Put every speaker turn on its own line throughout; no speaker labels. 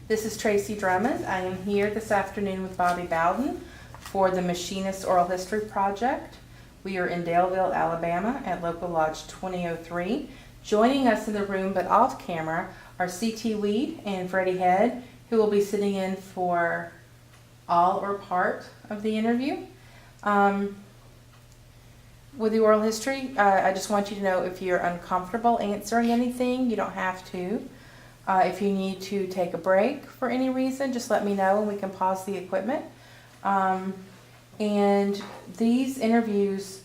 This is Tracy Drummond. I am here this afternoon with Bobby Bowden for the Machinist Oral History Project. We are in Daleville, Alabama at Local Lodge 2003. Joining us in the room but off camera are C.T. Weed and Freddie Head, who will be sitting in for all or part of the interview. With the oral history, I just want you to know if you're uncomfortable answering anything, you don't have to. If you need to take a break for any reason, just let me know and we can pause the equipment. And these interviews,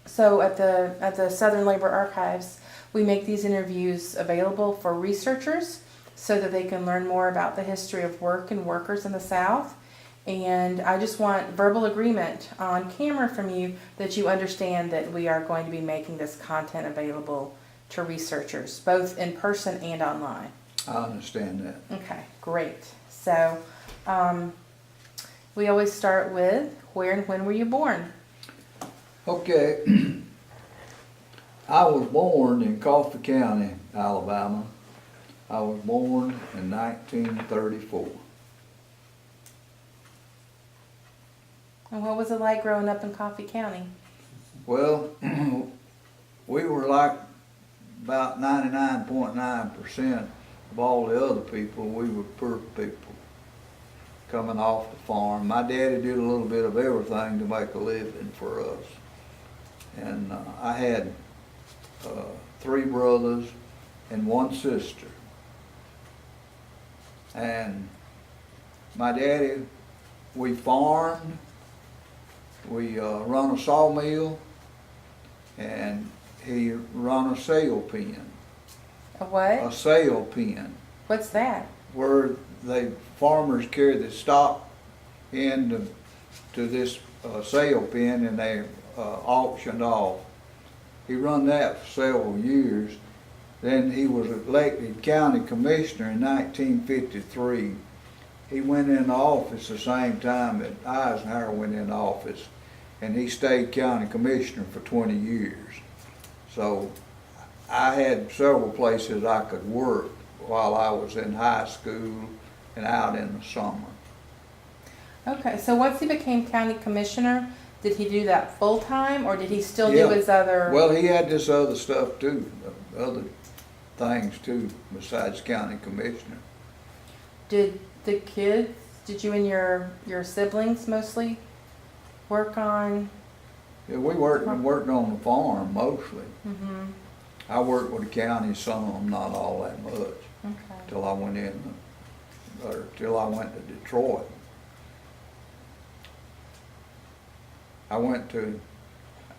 so at the Southern Labor Archives, we make these interviews available for researchers so that they can learn more about the history of work and workers in the South. And I just want verbal agreement on camera from you that you understand that we are going to be making this content available to researchers, both in person and online.
I understand that.
Okay, great. So we always start with where and when were you born?
Okay. I was born in Coffee County, Alabama. I was born in 1934.
And what was it like growing up in Coffee County?
Well, we were like about 99.9% of all the other people. We were poor people coming off the farm. My daddy did a little bit of everything to make a living for us. And I had 3 brothers and 1 sister. And my daddy, we farmed, we run a sawmill, and he run a sail pen.
A what?
A sail pen.
What's that?
Where the farmers carry the stock in to this sail pen and they auctioned off. He run that for several years. Then he was elected county commissioner in 1953. He went into office the same time that Eisenhower went into office, and he stayed county commissioner for 20 years. So I had several places I could work while I was in high school and out in the summer.
Okay, so once he became county commissioner, did he do that full time or did he still do his other?
Well, he had this other stuff too, other things too, besides county commissioner.
Did the kids, did you and your siblings mostly work on?
Yeah, we worked on the farm mostly.
Mm-hmm.
I worked with the county some, not all that much,
Okay.
till I went to Detroit.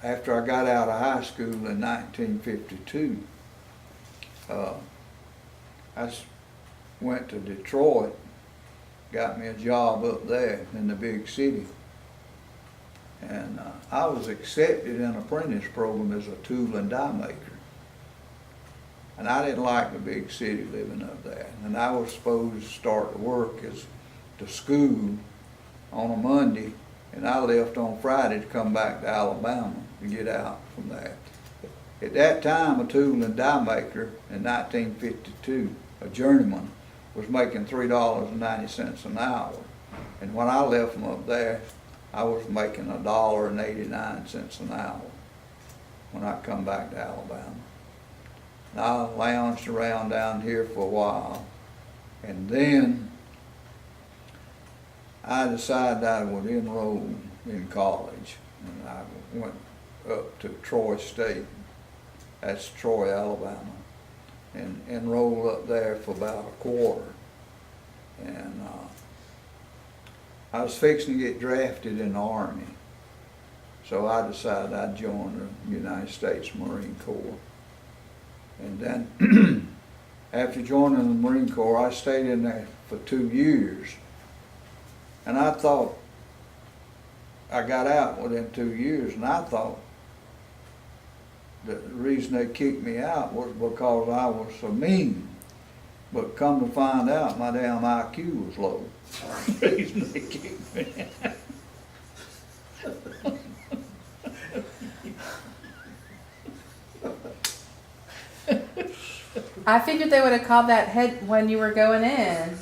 After I got out of high school in 1952, I went to Detroit, got me a job up there in the big city. And I was accepted in an apprentice program as a tool and die maker. And I didn't like the big city living up there. And I was supposed to start to work to school on a Monday, and I left on Friday to come back to Alabama to get out from there. At that time, a tool and die maker in 1952, a journeyman, was making $3.90 an hour. And when I left from up there, I was making $1.89 an hour when I come back to Alabama. And I lounged around down here for a while, and then I decided I would enroll in college, and I went up to Troy State, that's Troy, Alabama, and enrolled up there for about a quarter. And I was fixing to get drafted in the Army, so I decided I'd join the United States Marine Corps. And then after joining the Marine Corps, I stayed in there for 2 years. And I thought, I got out within 2 years, and I thought that the reason they kicked me out was because I was so mean. But come to find out, my damn IQ was low. The reason they kicked me out.
I figured they would have called that head when you were going in.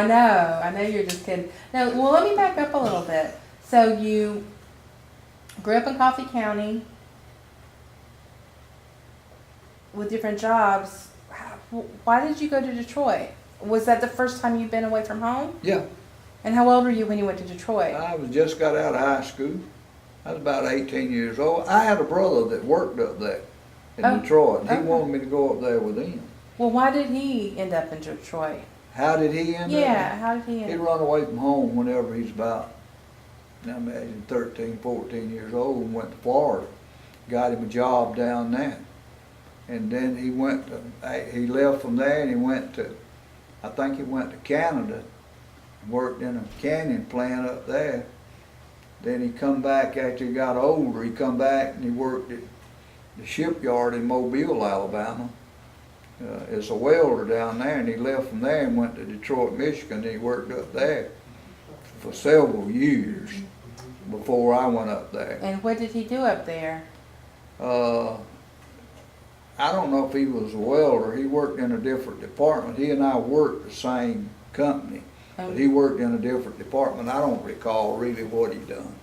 I know you're just kidding. No, well, let me back up a little bit. So you grew up in Coffee County with different jobs. Why did you go to Detroit? Was that the first time you'd been away from home?
Yeah,
And how old were you when you went to Detroit?
I was just got out of high school. I was about 18 years old. I had a brother that worked up there in
Oh,
Detroit. He
okay.
wanted me to go up there with him.
Well, why did he end up in Detroit?
How did he end up?
Yeah, how did he
He
end up?
run away from home whenever he's about, I imagine, 13, 14 years old, and went to Florida. Got him a job down there. And then he went to, he left from there and he went to, I think he went to Canada, worked in a canning plant up there. Then he come back after he got older. He come back and he worked at the shipyard in Mobile, Alabama. As a welder down there, and he left from there and went to Detroit, Michigan, and he worked up there for several years before I went up there.
And what did he do up there?
I don't know if he was a welder. He worked in a different department. He and I worked the same company, but he worked in a different department. I don't recall really what he done.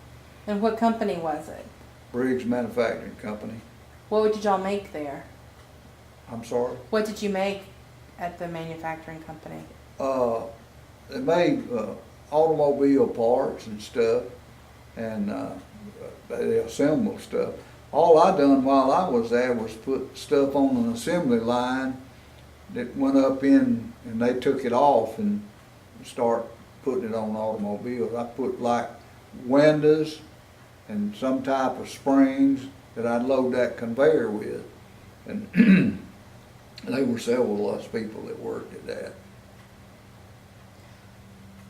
And what company was it?
Briggs Manufacturing Company.
What did y'all make there?
I'm sorry?
What did you make at the manufacturing company?
They made automobile parts and stuff, and they assembled stuff. All I done while I was there was put stuff on an assembly line that went up in, and they took it off and start putting it on automobiles. I put like windows and some type of springs that I'd load that conveyor with. And there were several of us people that worked at that.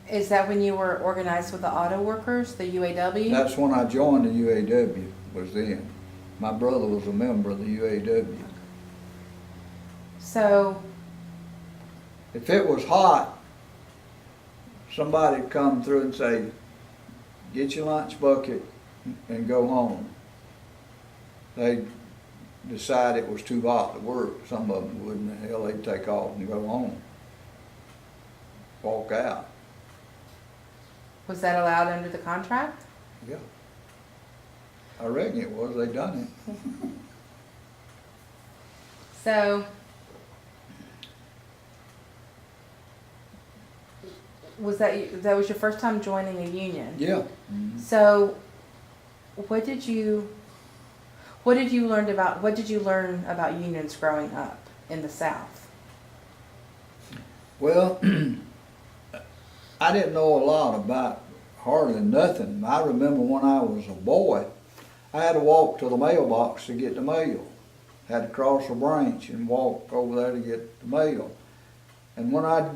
Is that when you were organized with the auto workers, the UAW?
That's when I joined the UAW, was then. My brother was a member of the UAW.
So,
If it was hot, somebody'd come through and say, get your lunch bucket and go home. They'd decide it was too hot to work. Some of them wouldn't. Hell, they'd take off and go home. Walk out.
was that allowed under the contract?
Yeah. I reckon it was. They done it.
So, that was your first time joining a union?
Yeah.
So, what did you learn about unions growing up in the South?
Well, I didn't know a lot about hardly nothing. I remember when I was a boy, I had to walk to the mailbox to get the mail. Had to cross a branch and walk over there to get the mail. And when I'd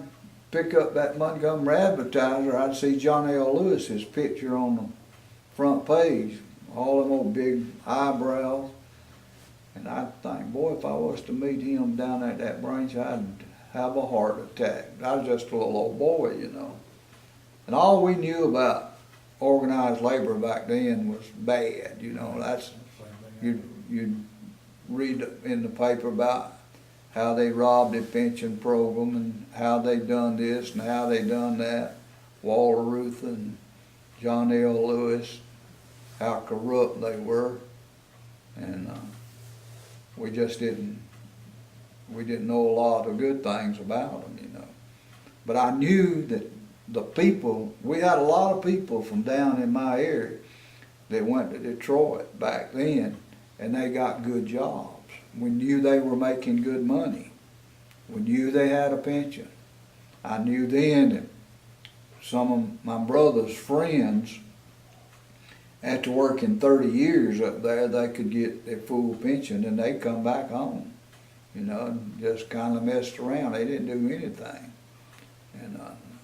pick up that Montgomery Advertiser, I'd see John L. Lewis's picture on the front page, all them old big eyebrows. And I'd think, boy, if I was to meet him down at that branch, I'd have a heart attack. I was just a little old boy, you know. And all we knew about organized labor back then was bad, you know. That's, you'd read in the paper about how they robbed a pension program and how they done this and how they done that. Walter Reuther and John L. Lewis, how corrupt they were. And we just didn't know a lot of good things about them, you know. But I knew that the people, we had a lot of people from down in my area that went to Detroit back then, and they got good jobs. We knew they were making good money. We knew they had a pension. I knew then that some of my brother's friends, after working 30 years up there, they could get their full pension and they'd come back home, you know, and just kind of messed around. They didn't do anything. And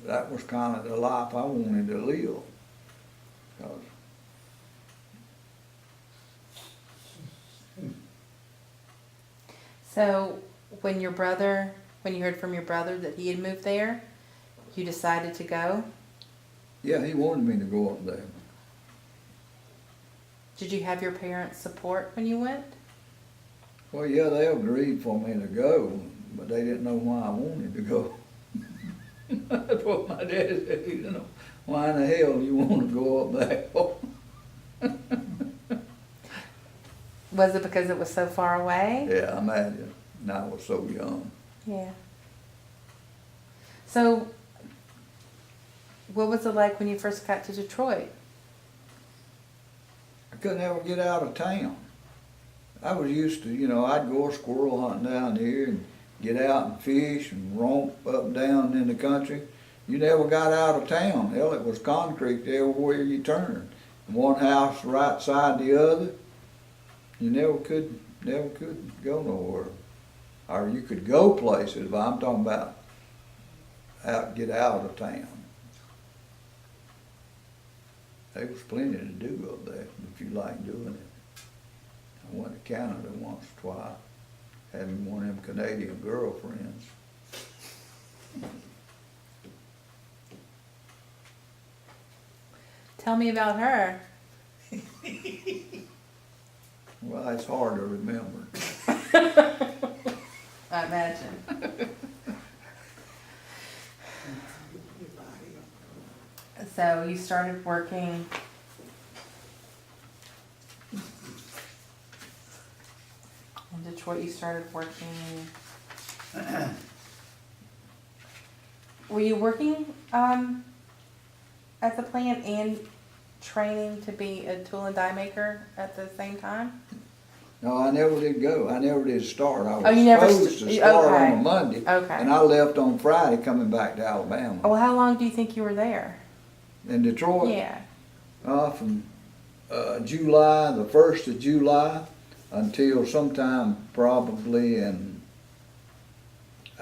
that was kind of the life I wanted to live. 'Cause
So, when you heard from your brother that he had moved there, you decided to go?
yeah, he wanted me to go up there.
Did you have your parents' support when you went?
Well, yeah, they agreed for me to go, but they didn't know why I wanted to go. That's what my dad said, you know, why in the hell do you wanna go up there?
Was it because it was so far away?
Yeah, I imagine, and I was so young.
Yeah. So, what was it like when you first got to Detroit?
I couldn't ever get out of town. I was used to, you know, I'd go squirrel hunting down here and get out and fish and romp up and down in the country. You never got out of town. Hell, it was concrete everywhere you turned. One house right side the other. You never could go nowhere. Or you could go places, but I'm talking about get out of town. There was plenty to do up there if you like doing it. I went to Canada once or twice. Had me one of them Canadian girlfriends.
Tell me about her.
Well, it's hard to remember.
I imagine. So you started working in Detroit. You started working. Were you working at the plant and training to be a tool and die maker at the same time?
No, I never did go. I never did start. I was
Oh, you never
supposed to start
okay.
on a Monday.
Okay.
And I left on Friday coming back to Alabama.
Well, how long do you think you were there?
In Detroit?
Yeah.
From July, the 1st of July, until sometime probably in,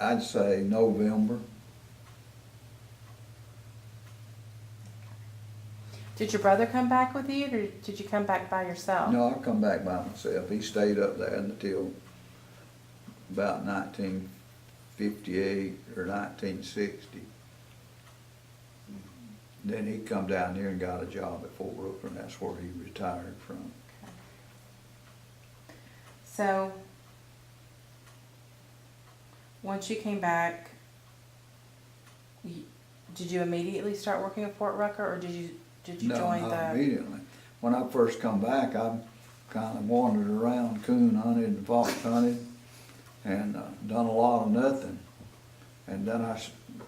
I'd say, November.
Did your brother come back with you, or did you come back by yourself?
No, I come back by myself. He stayed up there until about 1958 or 1960. Then he come down here and got a job at Fort Rooker, and that's where he retired from.
Okay. So, once you came back, did you immediately start working at Fort Rucker, or did you
No,
join
not
the?
immediately. When I first come back, I kind of wandered around, coon hunted and fox hunted, and done a lot of nothing. And then I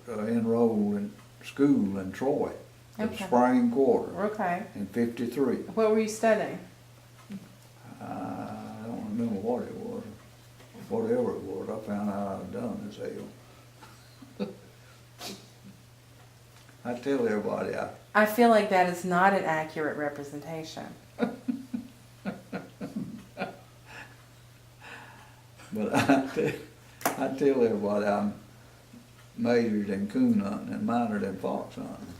enrolled in school in Troy, the
Okay.
spring quarter,
Okay.
in '53.
What were you studying?
I don't remember what it was. Whatever it was, I found out I'd done as hell. I tell everybody
I feel like that is not an accurate representation.
But I tell everybody I majored in coon hunting and minored in fox hunting.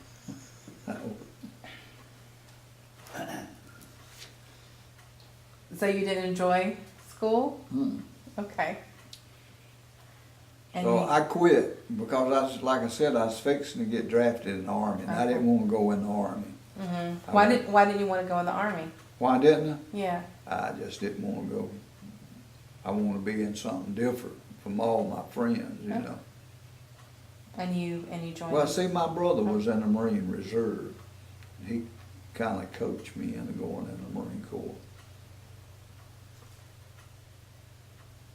So you didn't enjoy school?
Hmm.
Okay. And
So
you-
I quit because like I said, I was fixing to get drafted in the Army, and I didn't want to go in the Army.
Mhm.
I
Why
went-
didn't you want to go in the Army?
Why didn't
Yeah.
I just didn't want to go. I want to be in something different from all my friends, you
Okay.
know.
And you joined.
Well, see, my brother was in the Marine Reserve. He kind of coached me into going in the Marine Corps.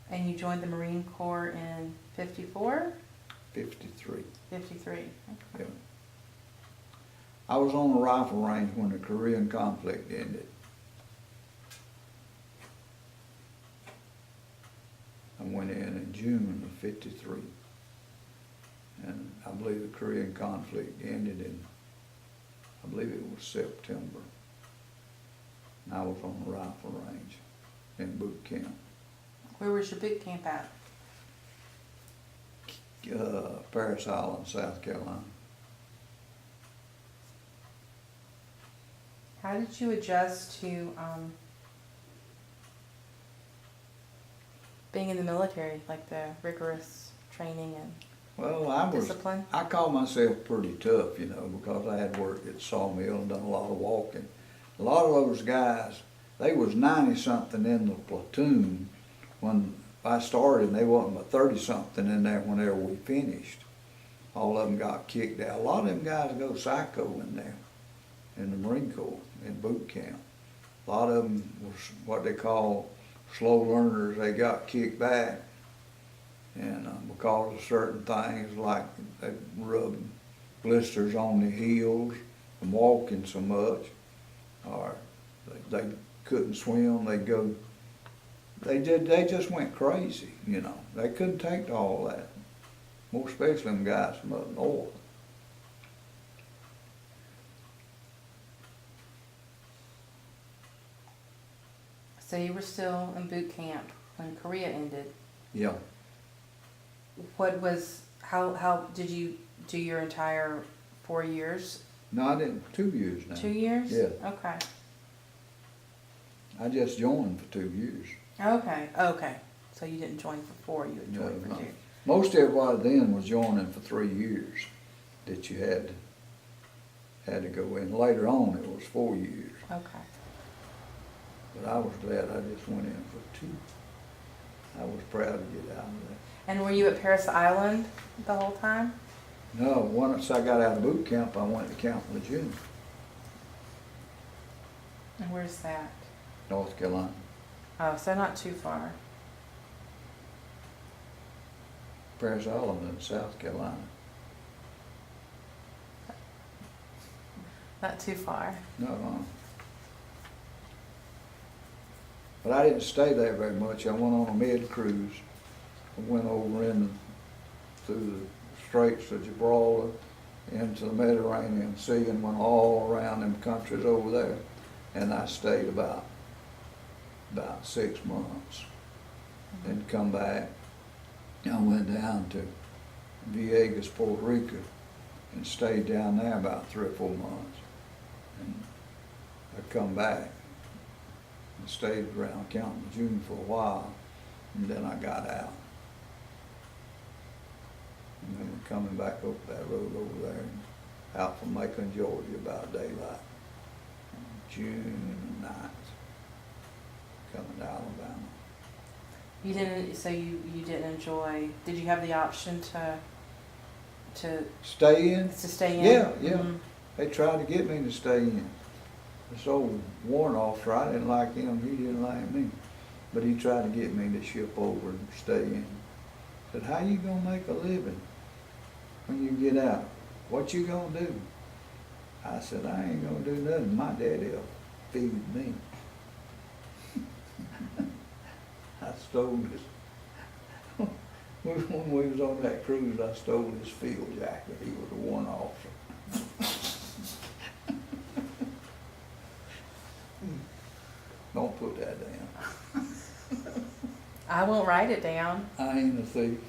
And you joined the Marine Corps in 54?
53.
53.
Yeah. I was on the rifle range when the Korean conflict ended. I went in June of '53. And I believe the Korean conflict ended in, I believe it was September. And I was on the rifle range in boot camp.
Where was your boot camp at?
Paris Island, South Carolina.
How did you adjust to being in the military, like the rigorous training and
Well,
discipline?
I call myself pretty tough, you know, because I had worked at sawmill and done a lot of walking. A lot of those guys, they was 90-something in the platoon when I started, and they wasn't but 30-something in there whenever we finished. all of them got kicked out. A lot of them guys go psycho in there, in the Marine Corps, in boot camp. A lot of them was what they call slow learners. They got kicked back, and because of certain things like they rubbing blisters on their heels from walking so much, or they couldn't swim. They just went crazy. You know, they couldn't take all that. More especially them guys from up north.
So you were still in boot camp when Korea ended.
Yeah.
How did you do your entire 4 years?
No, I didn't. 2 years now.
2 years?
Yeah.
Okay.
I just joined for 2 years.
Okay. So you didn't join for 4, you had joined for
No.
2.
Most everybody then was joining for 3 years that you had to go in. Later on, it was 4 years.
Okay.
But I was glad I just went in for 2. I was proud to get out of that.
And were you at Paris Island the whole time?
No, once I got out of boot camp, I went to Camp Lejeune,
And where's that?
North Carolina.
Oh, so not too far.
Paris Island in South Carolina.
Not too far.
No. But I didn't stay there very much. I went on a mid cruise. I went over through the Straits of Gibraltar into the Mediterranean Sea and went all around them countries over there. And I stayed about 6 months. Then come back. I went down to Vieques, Puerto Rico, and stayed down there about 3 or 4 months. And I come back and stayed around Camp Lejeune for a while, and then I got out. And then we're coming back up that road over there, and out from Macon, Georgia, about daylight, on June 9th, coming to Alabama.
You didn't enjoy, did you have the option to
Stay in?
stay in?
Yeah.
Mhm.
They tried to get me to stay in. This old warrant officer, I didn't like him, he didn't like me. But he tried to get me to ship over and stay in. Said, how you gonna make a living when you get out? What you gonna do? I said, I ain't gonna do nothing. My daddy'll feed me. I stole his, when we was on that cruise, I stole his field jacket. He was a warrant officer. Don't put that down.
I won't write it down.
I ain't a thief.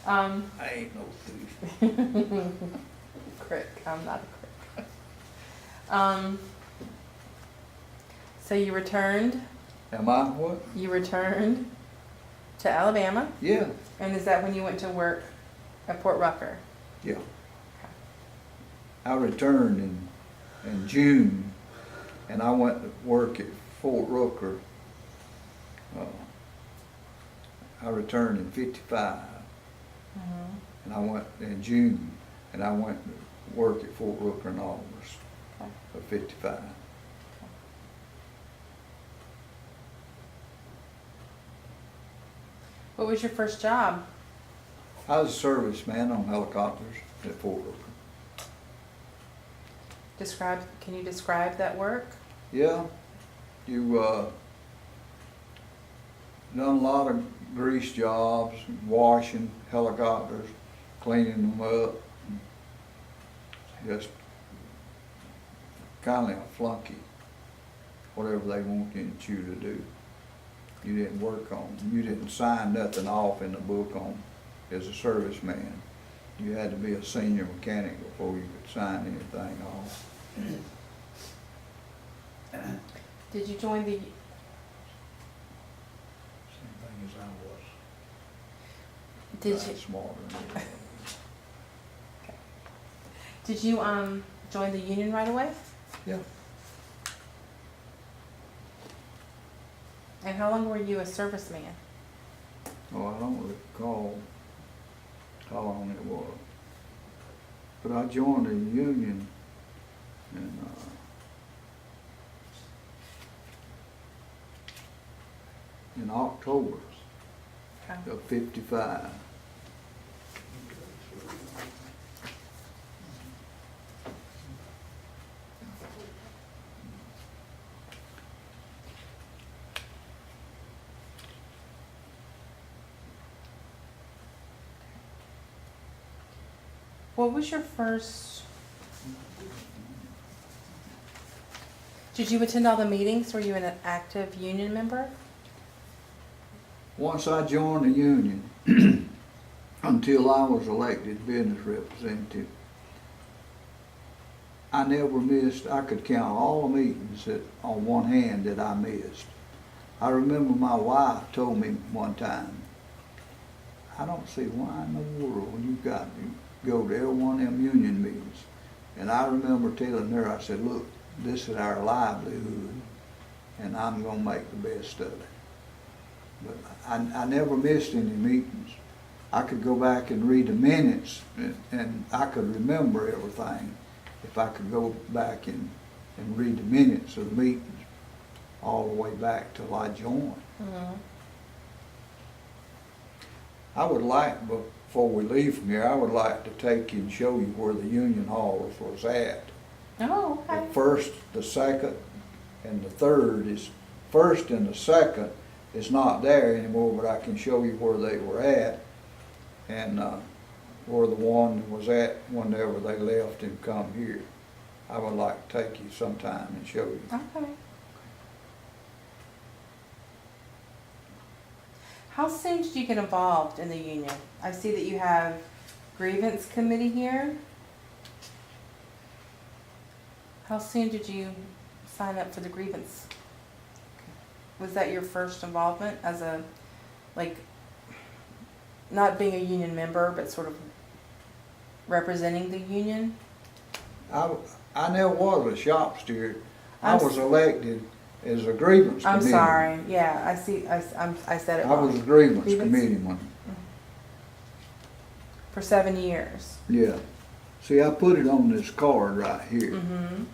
Um,
I ain't no thief.
Crick. I'm not a crick. So you returned.
Am I what?
You returned to Alabama,
Yeah,
and is that when you went to work at Port Rucker?
yeah. I returned in June, and I went to work at Fort Rucker. I returned in '55, and I went in June, and I went to work at Fort Rucker in August of '55.
What was your first job?
I was a serviceman on helicopters at Fort Rucker.
Can you describe that work?
Yeah, you done a lot of grease jobs, washing helicopters, cleaning them up. Just kind of a flunky, whatever they wanted you to do. You didn't work on, you didn't sign nothing off in the book on as a serviceman. You had to be a senior mechanic before you could sign anything off.
Did you join the?
Same thing as I was.
Did
Not
you?
smarter than anybody.
Did you join the union right away?
Yeah.
And how long were you a serviceman?
Oh, I don't recall. how long it was. But I joined the union in October
Okay.
of '55.
What was your first? Did you attend all the meetings? Were you an active union member?
Once I joined the union, until I was elected business representative, I never missed. I could count all the meetings that, on one hand, that I missed. I remember my wife told me one time, I don't see why in the world you got to go to every one of them union meetings. And I remember telling her, I said, look, this is our livelihood, and I'm going to make the best of it. But I never missed any meetings. I could go back and read the minutes, and I could remember everything if I could go back and read the minutes of the meetings all the way back till I joined.
Mm-hmm.
I would like, before we leave from here, I would like to take you and show you where the union halls was at.
Oh, okay.
The first, the second, and the third is, first and the second is not there anymore, but I can show you where they were at, and where the one was at whenever they left and come here. I would like to take you sometime and show you.
Okay. How soon did you get involved in the union? I see that you have grievance committee here. How soon did you sign up for the grievance? Was that your first involvement as a, like, not being a union member, but sort of representing the union?
I never was a shop steward. I
I'm
was elected as a grievance
I'm
committee.
sorry. Yeah, I see. I said it
I
wrong.
was a grievance
Grievance?
committeeman.
For 7 years.
Yeah. See, I put it on this card right here.
Mm-hmm.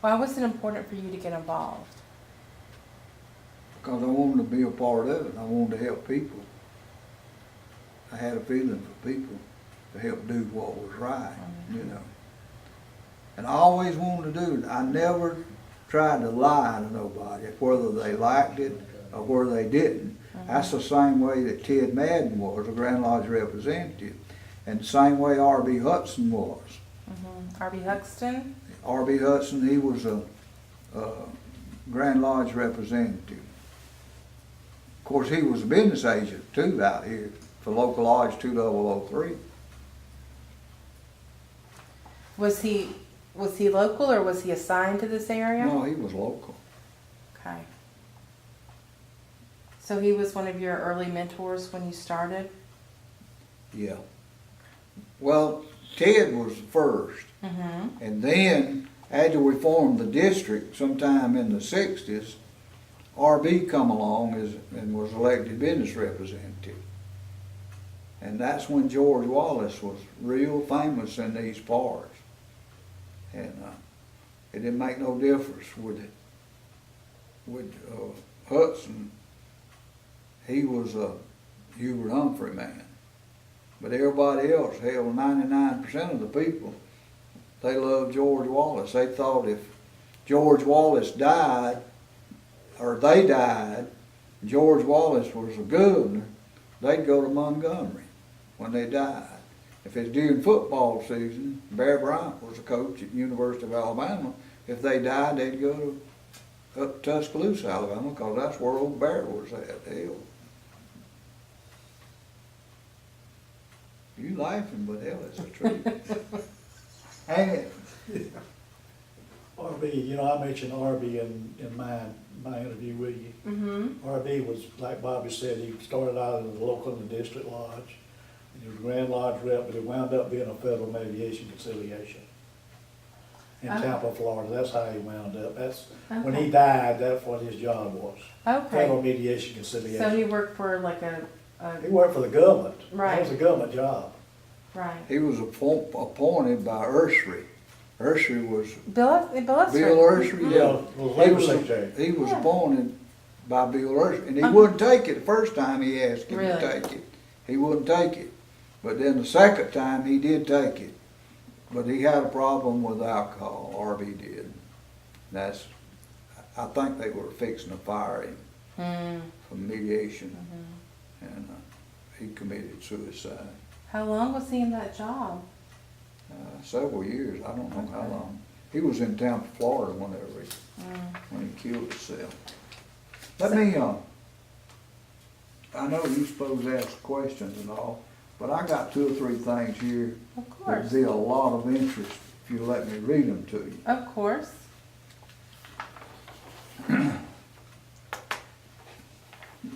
Why was it important for you to get involved?
Because I wanted to be a part of it. I wanted to help people. I had a feeling for people to help do what was right, you know. And I always wanted to do it. I never tried to lie to nobody, whether they liked it or whether they didn't. That's the same way that Ted Madden was, a Grand Lodge representative, and the same way R.B. Hudson was.
R.B. Huxton?
R.B. Hudson, he was a Grand Lodge representative. Of course, he was a business agent too out here for Local Lodge 2003.
Was he local or was he assigned to this area?
No, he was local.
Okay. So he was one of your early mentors when you started?
Yeah. Well, Ted was first.
Mm-hmm.
And then, after we formed the district sometime in the 60s, R.B. come along and was elected business representative. And that's when George Wallace was real famous in these parts. And it didn't make no difference with Hudson. He was a Hubert Humphrey man. But everybody else, hell, 99% of the people, they loved George Wallace. They thought if George Wallace died, or they died, George Wallace was a governor, they'd go to Montgomery when they died. If it's during football season, Bear Bryant was a coach at the University of Alabama. If they died, they'd go up to Tuscaloosa, Alabama, because that's where old Bear was at. Hell. You laughing, but hell, it's the truth. Hang it.
RB, you know, I mentioned RB in my interview with you.
Mm-hmm.
RB was, like Bobby said, he started out as a local in the district lodge. He was a Grand Lodge rep, but it wound up being a federal mediation conciliation in
Okay.
Tampa, Florida. That's how he wound up. That's, when
Okay.
he died, that's what his job was. Federal
Okay,
mediation
so
conciliation.
he worked for like
He worked for the government.
Right.
That was a government job.
right.
He was appointed by Ursary. Ursary was
Bill
Bill Ursary.
Mhm.
Yeah, was
He
labor
was,
secretary.
he was
Yeah.
appointed by Bill Ursary, and he
Uh-huh.
wouldn't take it the first time he asked him
Really?
to take it. He wouldn't take it. But then the second time, he did take it. But he had a problem with alcohol, RB did. That's, I think they were fixing to fire him
Mm.
for mediation,
Mhm.
and he committed suicide.
How long was he in that job?
Several years, I don't know how
Okay.
long. He was in Tampa, Florida whenever
Mm.
when he killed himself. Let me, I know you're supposed to ask questions and all, but I got 2 or 3 things here
Of
that'd
course,
be a lot of interest if you let me read them to you.
of course.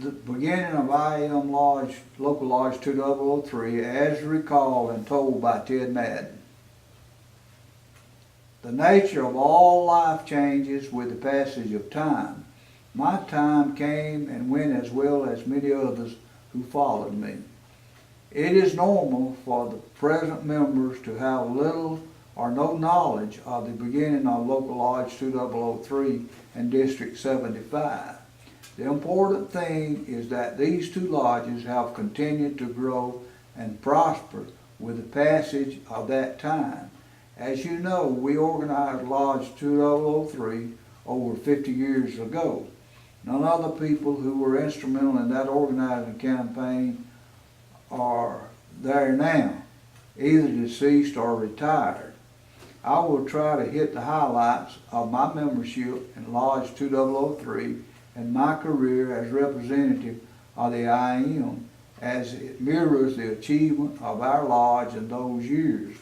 The beginning of IM Lodge, Local Lodge 2003, as recalled and told by Ted Madden. The nature of all life changes with the passage of time. My time came and went as well as many others who followed me. It is normal for the present members to have little or no knowledge of the beginning of Local Lodge 2003 and District 75. The important thing is that these 2 lodges have continued to grow and prosper with the passage of that time. As you know, we organized Lodge 2003 over 50 years ago. None of the people who were instrumental in that organizing campaign are there now, either deceased or retired. I will try to hit the highlights of my membership in Lodge 2003 and my career as representative of the IM as it mirrors the achievement of our lodge in those years.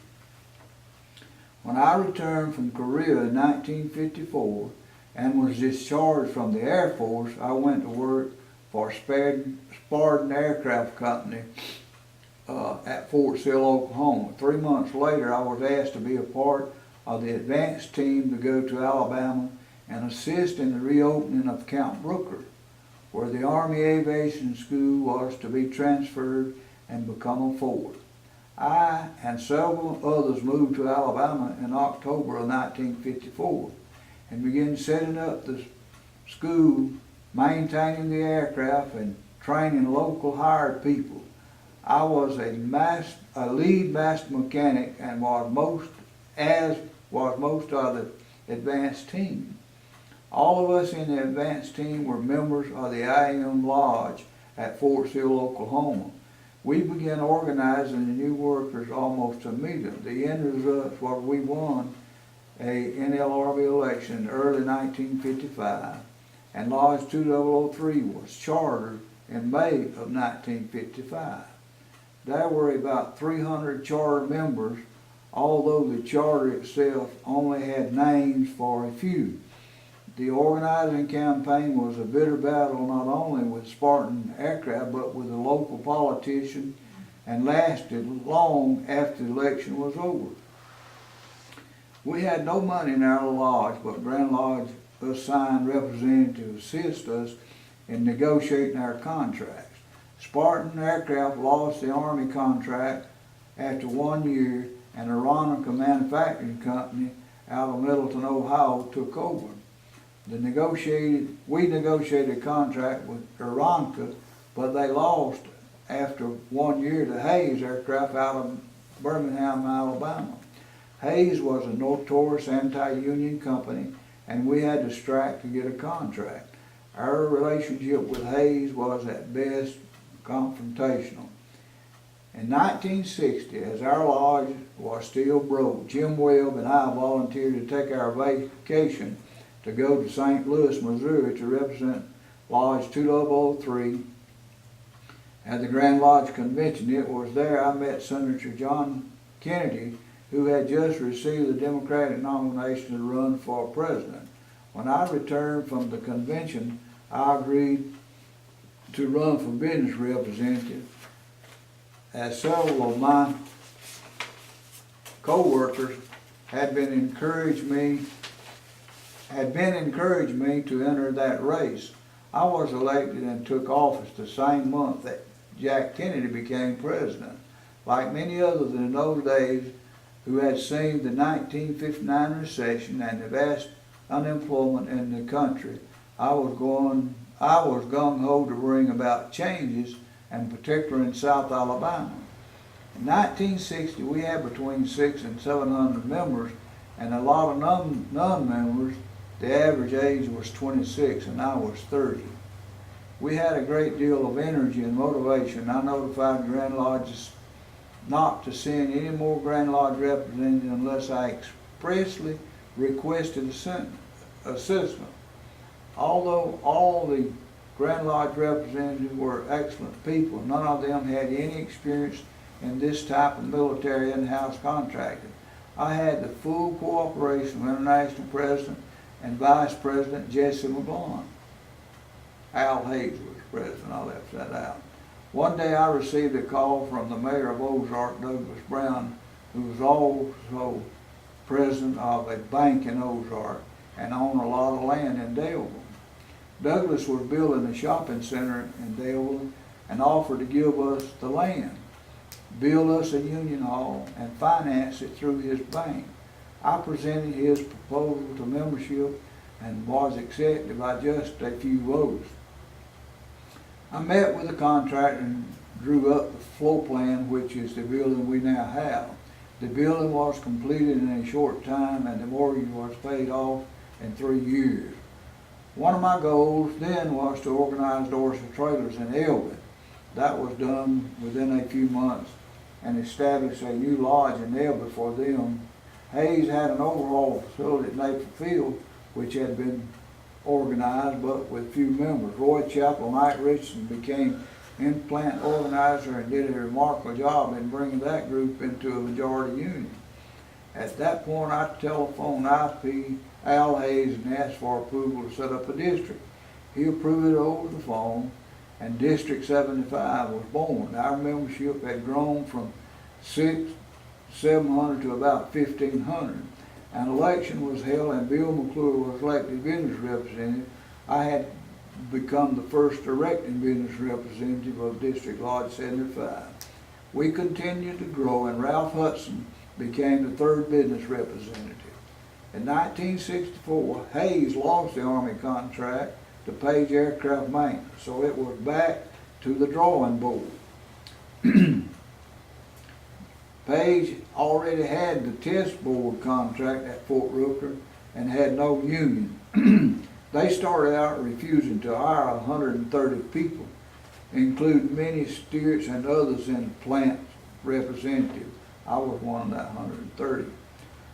When I returned from Korea in 1954 and was discharged from the Air Force, I went to work for Spartan Aircraft Company at Fort Sill, Oklahoma. 3 months later, I was asked to be a part of the advance team to go to Alabama and assist in the reopening of Camp Brooker, where the Army Aviation School was to be transferred and become a fort. I and several others moved to Alabama in October of 1954 and began setting up the school, maintaining the aircraft, and training local hired people. I was a lead master mechanic and was most of the advanced team. All of us in the advanced team were members of the IM Lodge at Fort Sill, Oklahoma. We began organizing the new workers almost immediately. The end result was we won a NLRB election in early 1955, and Lodge 2003 was chartered in May of 1955. There were about 300 charter members, although the charter itself only had names for a few. The organizing campaign was a bitter battle not only with Spartan Aircraft but with the local politicians and lasted long after the election was over. We had no money in our lodge, but Grand Lodge assigned representatives to assist us in negotiating our contracts. Spartan Aircraft lost the Army contract after 1 year, and Aeronautica Manufacturing Company out of Middleton, Ohio took over. We negotiated a contract with Aeronautica, but they lost after 1 year to Hayes Aircraft out of Birmingham, Alabama. Hayes was a notorious anti-union company, and we had to strike to get a contract. Our relationship with Hayes was at best confrontational. In 1960, as our lodge was still broke, Jim Webb and I volunteered to take our vacation to go to St. Louis, Missouri to represent Lodge 2003 at the Grand Lodge Convention. It was there I met Senator John Kennedy, who had just received the Democratic nomination to run for president. When I returned from the convention, I agreed to run for business representative as several of my co-workers had been encouraging me to enter that race. I was elected and took office the same month that Jack Kennedy became president. Like many others in those days who had seen the 1959 recession and the vast unemployment in the country, I was gung-ho to bring about changes, and particularly in South Alabama. In 1960, we had between 600 and 700 members, and a lot of non-members. The average age was 26 and I was 30. We had a great deal of energy and motivation. I notified Grand Lodges not to send any more Grand Lodge representatives unless I expressly requested assistance. Although all the Grand Lodge representatives were excellent people, none of them had any experience in this type of military in-house contracting. I had the full cooperation of International President and Vice President Jesse McGlone. Al Hayes was president, I left that out. One day I received a call from the mayor of Ozark, Douglas Brown, who was also president of a bank in Ozark and owned a lot of land in Daleville. Douglas was building a shopping center in Daleville and offered to give us the land, build us a union hall, and finance it through his bank. I presented his proposal to membership and was accepted by just a few votes. I met with the contractor and drew up the floor plan, which is the building we now have. The building was completed in a short time and the mortgage was paid off in 3 years. One of my goals then was to organize doors and trailers in Elwood. That was done within a few months and establish a new lodge in Elwood for them. Hayes had an overall facility at Napier Field, which had been organized but with few members. Roy Chappell and Mike Richardson became in-plant organizer and did a remarkable job in bringing that group into a majority union. At that point, I telephoned IP Al Hayes and asked for approval to set up a district. He approved it over the phone, and District 75 was born. Our membership had grown from 700 to about 1,500. An election was held and Bill McClure was elected business representative. I had become the first elected business representative of District Lodge 75. We continued to grow and Ralph Hudson became the third business representative. In 1964, Hayes lost the Army contract to Page Aircraft Maintenance, so it was back to the drawing board. Page already had the test board contract at Fort Rooker and had no union. They started out refusing to hire 130 people, including many stewards and others in plant representatives. I was one of that 130.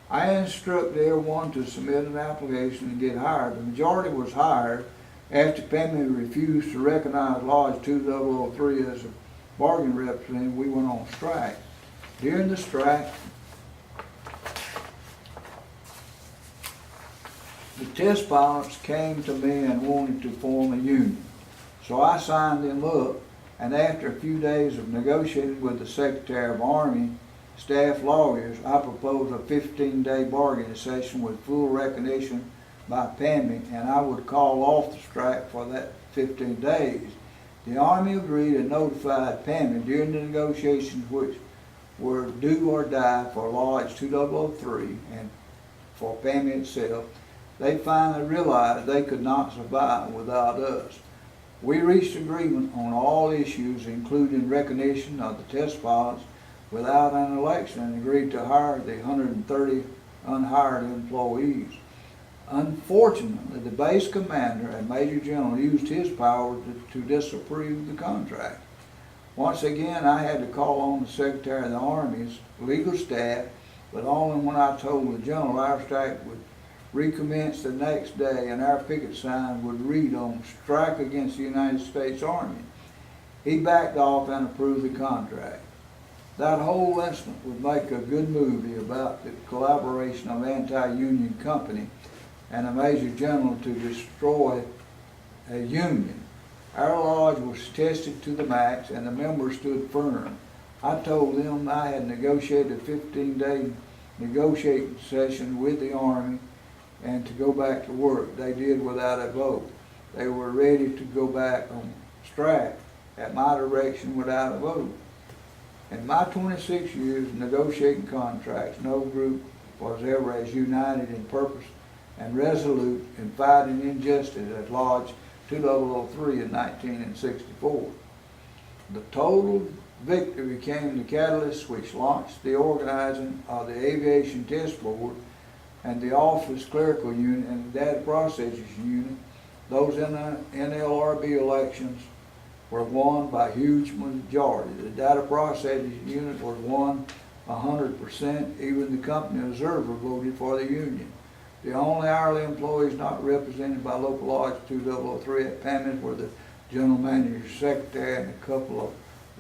I instructed everyone to submit an application and get hired. The majority was hired after Pammy refused to recognize Lodge 2003 as a bargain representative. We went on strike. During the strike, the test pilots came to me and wanted to form a union. So I signed them up, and after a few days of negotiating with the Secretary of Army staff lawyers, I proposed a 15-day bargaining session with full recognition by Pammy, and I would call off the strike for that 15 days. The Army agreed and notified Pammy during the negotiations, which were do or die for Lodge 2003 and for Pammy itself. They finally realized they could not survive without us. We reached agreement on all issues, including recognition of the test pilots without an election, and agreed to hire the 130 unhired employees. Unfortunately, the base commander and Major General used his power to disapprove the contract. Once again, I had to call on the Secretary of the Army's legal staff, but only when I told the General our strike would recommence the next day and our picket sign would read on "Strike Against the United States Army." He backed off and approved the contract. That whole incident would make a good movie about the collaboration of anti-union company and a Major General to destroy a union. Our lodge was tested to the max and the members stood firm. I told them I had negotiated a 15-day negotiating session with the Army and to go back to work. They did without a vote. They were ready to go back on strike at my direction without a vote. In my 26 years negotiating contracts, no group was ever as united in purpose and resolute in fighting injustice as Lodge 2003 in 1964. The total victory became the catalyst which launched the organizing of the Aviation Test Board and the Office Clerical Unit and the Data Processors Unit. Those in the NLRB elections were won by huge majority. The Data Processors Unit was won 100%. Even the company observer voted for the union. The only hourly employees not represented by Local Lodge 2003 at Pammons were the General Manager, Secretary, and a couple of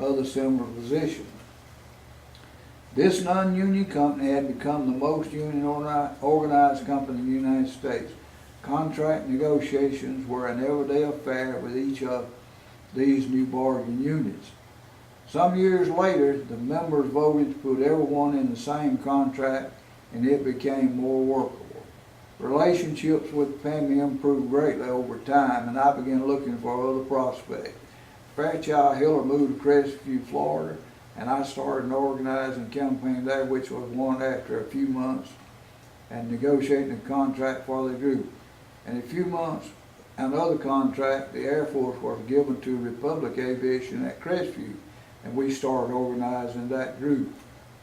other similar positions. This non-union company had become the most union organized company in the United States. Contract negotiations were an everyday affair with each of these new bargaining units. Some years later, the members voted to put everyone in the same contract, and it became more workable. Relationships with PAMI improved greatly over time, and I began looking for other prospects. Fairchild Hiller moved to Crestview, Florida, and I started an organizing campaign there, which was won after a few months and negotiating a contract for the group. In a few months, another contract, the Air Force, was given to Republic Aviation at Crestview, and we started organizing that group.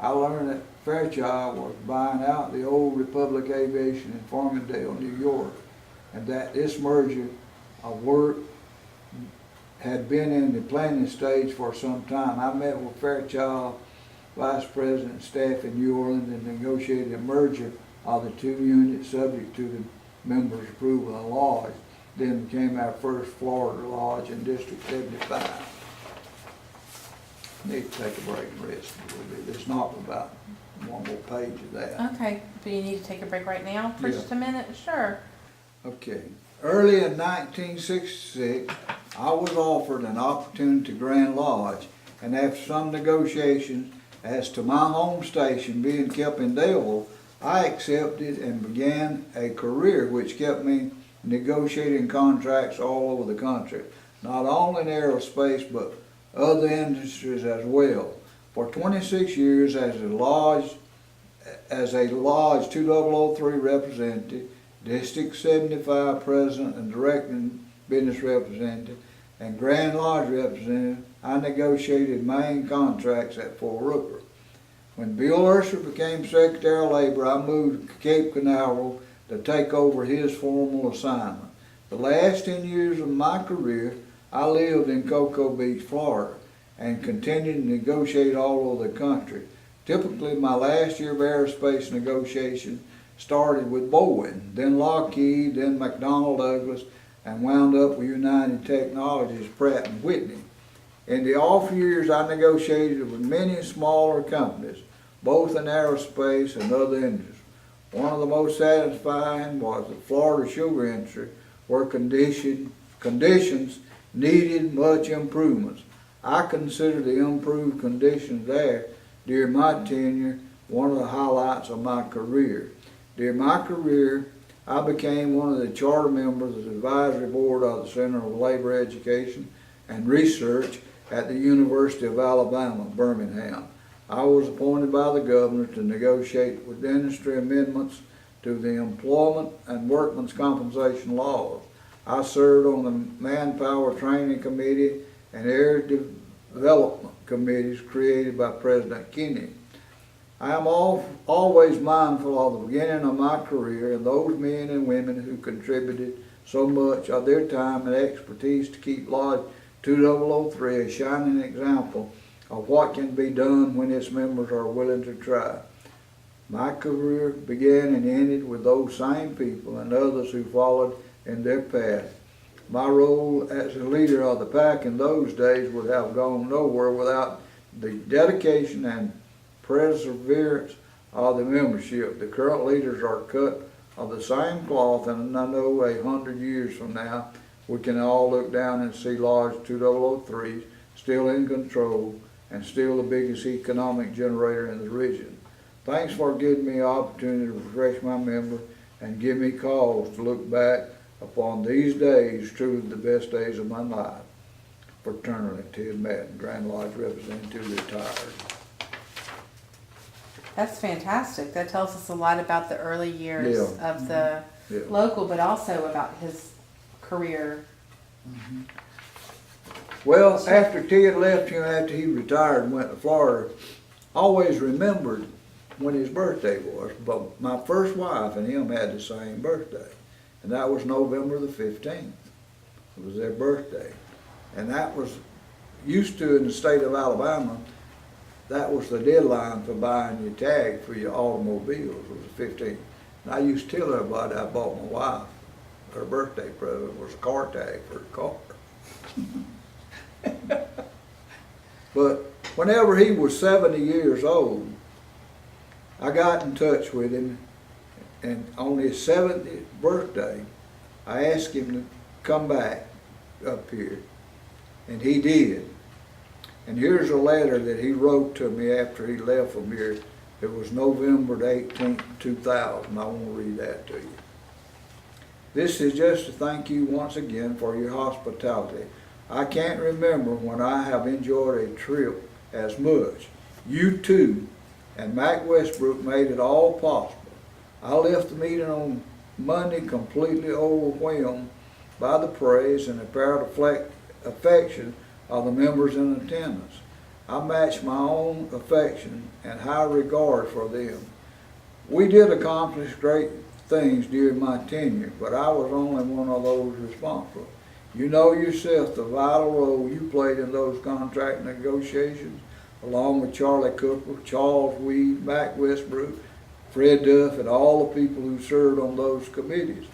I learned that Fairchild was buying out the old Republic Aviation in Farmingdale, New York, and that this merger of work had been in the planning stage for some time. I met with Fairchild Vice President and staff in New Orleans and negotiated a merger of the two units subject to the members' approval of the lodge. Then became our first Florida lodge in District 75. Need to take a break and rest a little bit. It's not about one more page of that.
Okay, do you need to take a break right now for
Yeah.
just a minute? Sure.
Okay. Early in 1966, I was offered an opportunity to Grand Lodge, and after some negotiations as to my home station being kept in Daleville, I accepted and began a career which kept me negotiating contracts all over the country, not only in aerospace but other industries as well. For 26 years as a Lodge 2003 representative, District 75 President and Directing Business Representative, and Grand Lodge Representative, I negotiated main contracts at Fort Rooker. When Bill Ursher became Secretary of Labor, I moved to Cape Canaveral to take over his formal assignment. The last 10 years of my career, I lived in Cocoa Beach, Florida, and continued to negotiate all over the country. Typically, my last year of aerospace negotiation started with Bowden, then Lockheed, then McDonnell Douglas, and wound up with United Technologies, Pratt & Whitney. In the off years, I negotiated with many smaller companies, both in aerospace and other industries. One of the most satisfying was the Florida sugar industry, where conditions needed much improvements. I consider the improved conditions there during my tenure one of the highlights of my career. During my career, I became one of the charter members of the advisory board of the Center of Labor Education and Research at the University of Alabama, Birmingham. I was appointed by the governor to negotiate with industry amendments to the employment and workmen's compensation laws. I served on the Manpower Training Committee and Area Development Committees created by President Kennedy. I am always mindful of the beginning of my career and those men and women who contributed so much of their time and expertise to keep Lodge 2003 a shining example of what can be done when its members are willing to try. My career began and ended with those same people and others who followed in their path. My role as a leader of the pack in those days would have gone nowhere without the dedication and perseverance of the membership. The current leaders are cut of the same cloth, and I know 100 years from now we can all look down and see Lodge 2003 still in control and still the biggest economic generator in the region. Thanks for giving me the opportunity to refresh my memory and give me cause to look back upon these days, truly the best days of my life. Fraternally, Ted Madden, Grand Lodge Representative, retired.
That's fantastic. That tells us a lot about the early years
Yeah.
of the
Yeah.
local, but also about his career.
Well, after Ted left here, after he retired and went to Florida, I always remembered when his birthday was. But my first wife and him had the same birthday, and that was November the 15th. It was their birthday. And that was, used to in the state of Alabama, that was the deadline for buying your tag for your automobiles, was the 15th. And I used to tell everybody I bought my wife, her birthday present was a car tag for her car. But whenever he was 70 years old, I got in touch with him, and on his 70th birthday, I asked him to come back up here, and he did. And here's a letter that he wrote to me after he left from here. It was November the 18th, 2000. I want to read that to you. This is just to thank you once again for your hospitality. I can't remember when I have enjoyed a trip as much. You too and Mac Westbrook made it all possible. I left the meeting on Monday completely overwhelmed by the praise and apparent affection of the members in attendance. I matched my own affection and high regard for them. We did accomplish great things during my tenure, but I was only one of those responsible. You know yourself the vital role you played in those contract negotiations, along with Charlie Cooper, Charles Weed, Mac Westbrook, Fred Duff, and all the people who served on those committees.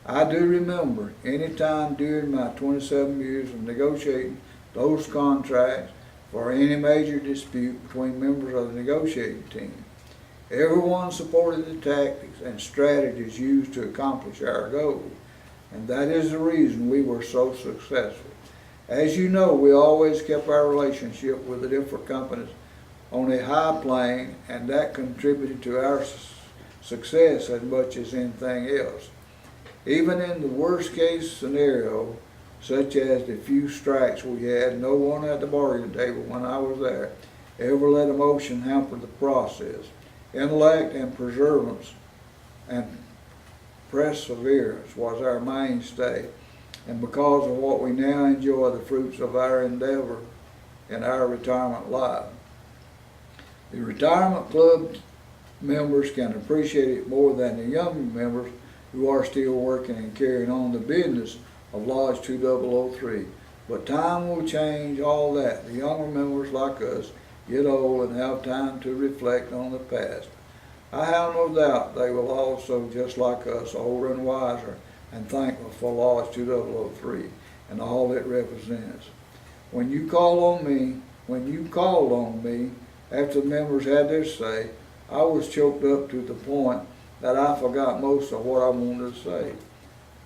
I do remember any time during my 27 years of negotiating those contracts for any major dispute between members of the negotiating team. Everyone supported the tactics and strategies used to accomplish our goal, and that is the reason we were so successful. As you know, we always kept our relationship with the different companies on a high plane, and that contributed to our success as much as anything else. Even in the worst case scenario, such as the few strikes we had, no one at the bargaining table when I was there ever let emotion hamper the process. Intellect and perseverance was our mainstay, and because of what we now enjoy the fruits of our endeavor in our retirement life. The retirement club members can appreciate it more than the young members who are still working and carrying on the business of Lodge 2003. But time will change all that. The younger members like us get old and have time to reflect on the past. I have no doubt they will also, just like us, older and wiser, and thankful for Lodge 2003 and all it represents. When you called on me after the members had their say, I was choked up to the point that I forgot most of what I wanted to say.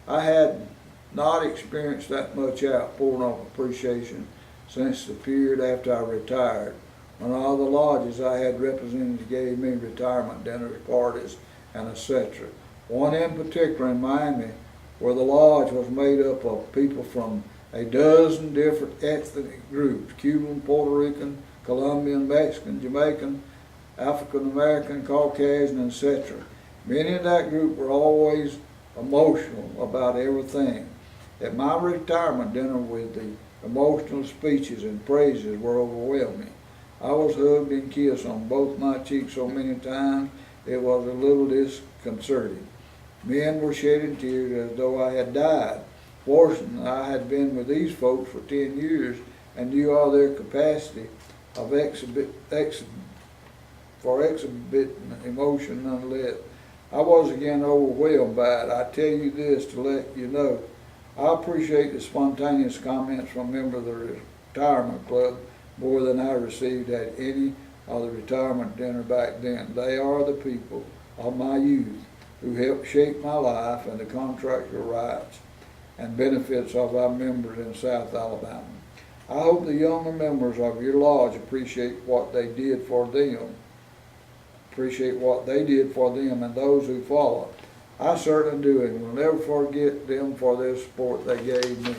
I had not experienced that much outpouring of appreciation since the period after I retired, when all the lodges I had represented gave me retirement dinners, parties, and etc. One in particular in Miami, where the lodge was made up of people from a dozen different ethnic groups: Cuban, Puerto Rican, Colombian, Mexican, Jamaican, African American, Caucasian, etc. Many in that group were always emotional about everything. At my retirement dinner, with the emotional speeches and praises were overwhelming. I was hugged and kissed on both my cheeks so many times it was a little disconcerting. Men were shedding tears as though I had died. Fortunately, I had been with these folks for 10 years and knew all their capacity of exhibiting emotion nonetheless. I was again overwhelmed by it. I tell you this to let you know, I appreciate the spontaneous comments from members of the retirement club more than I received at any of the retirement dinner back then. They are the people of my youth who helped shape my life and the contractual rights and benefits of our members in South Alabama. I hope the younger members of your lodge appreciate what they did for them. Appreciate what they did for them and those who follow. I certainly do, and will never forget them for their support they gave me.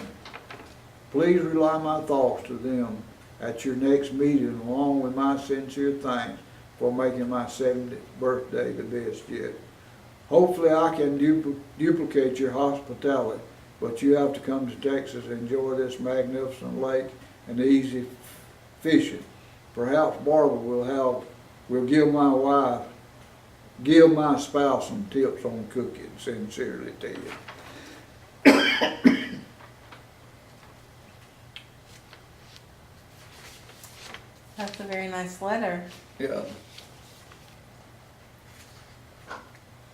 Please relay my thoughts to them at your next meeting, along with my sincere thanks for making my 70th birthday the best yet. Hopefully I can duplicate your hospitality, but you have to come to Texas and enjoy this magnificent lake and easy fishing. Perhaps Barbara will give my spouse some tips on cooking. Sincerely, Ted.
That's a very nice letter.
Yeah.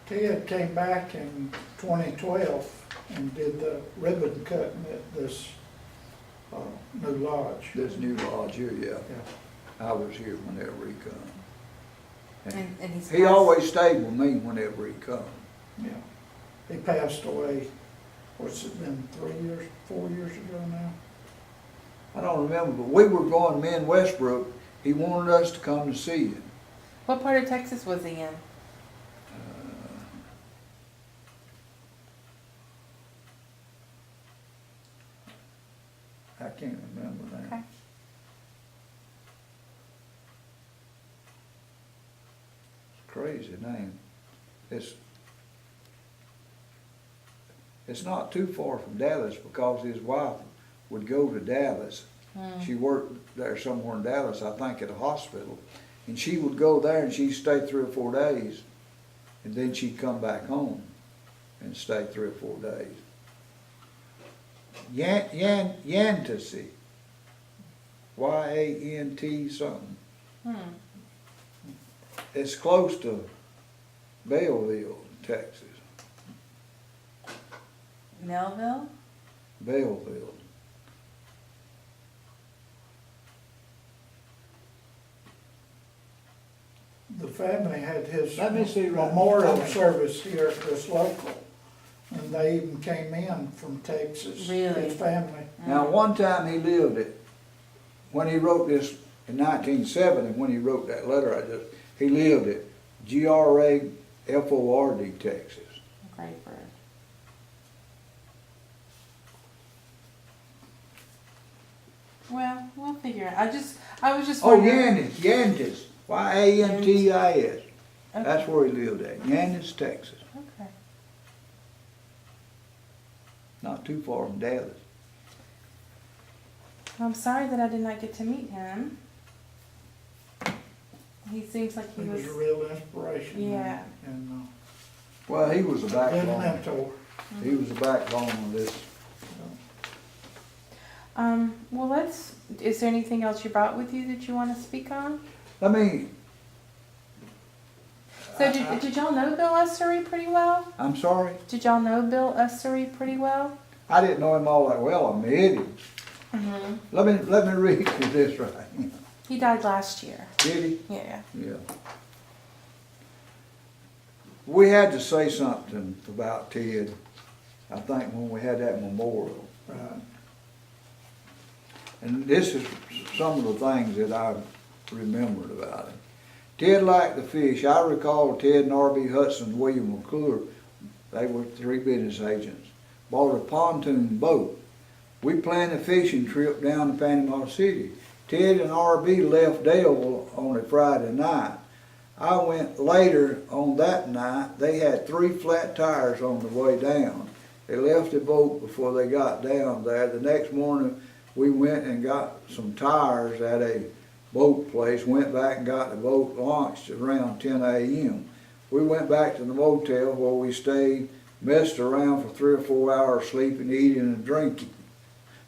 Ted came back in 2012 and did the ribbon cutting at this new lodge.
This new lodge here, yeah.
Yeah.
I was here whenever he come.
And he's
He always stayed with me whenever he come.
Yeah. He passed away, what's it been, 3 years, 4 years ago now?
I don't remember, but we were going, me and Westbrook, he wanted us to come to see him.
What part of Texas was he in?
I can't remember now.
Okay.
Crazy name. It's not too far from Dallas because his wife would go to Dallas. She worked there somewhere in Dallas, I think at a hospital. And she would go there and she'd stay 3 or 4 days. And then she'd come back home and stay 3 or 4 days. Yantese. Y-A-N-T something. It's close to Belleville, Texas.
Melville?
Belleville.
The family had his
Let me see right
memorial
now.
service here at this local. And they even came in from Texas.
Really?
His family.
Now, one time he lived it, when he wrote this in 1970, when he wrote that letter, he lived at Graford, Texas.
Grayford. Well, we'll figure it. I was just
Oh,
wondering.
Yandis, Y-A-N-T-I-S.
Okay.
That's where he lived at, Yandis, Texas.
Okay.
Not too far from Dallas.
I'm sorry that I did not get to meet him. He seems like
He
he
was
was.
a real inspiration.
Yeah.
And
Well, he was the
good
backbone.
mentor.
He was the backbone of this.
Well, is there anything else you brought with you that you want to speak on?
I mean,
So did y'all know Bill Ussery pretty well?
I'm sorry,
Did y'all know Bill Ussery pretty well?
I didn't know him all that well. I met him. Let me read you this right.
He died last year.
Did he?
Yeah.
Yeah. We had to say something about Ted, I think, when we had that memorial.
Right.
And this is some of the things that I remembered about him. Ted liked to fish. I recall Ted and R.B. Hudson and William McClure, they were 3 business agents, bought a pontoon boat. We planned a fishing trip down to Panama City. Ted and R.B. left Dale on a Friday night. I went later on that night. They had 3 flat tires on the way down. They left the boat before they got down there. The next morning, we went and got some tires at a boat place, went back and got the boat launched around 10 a.m. We went back to the motel where we stayed, messed around for 3 or 4 hours, sleeping, eating, and drinking.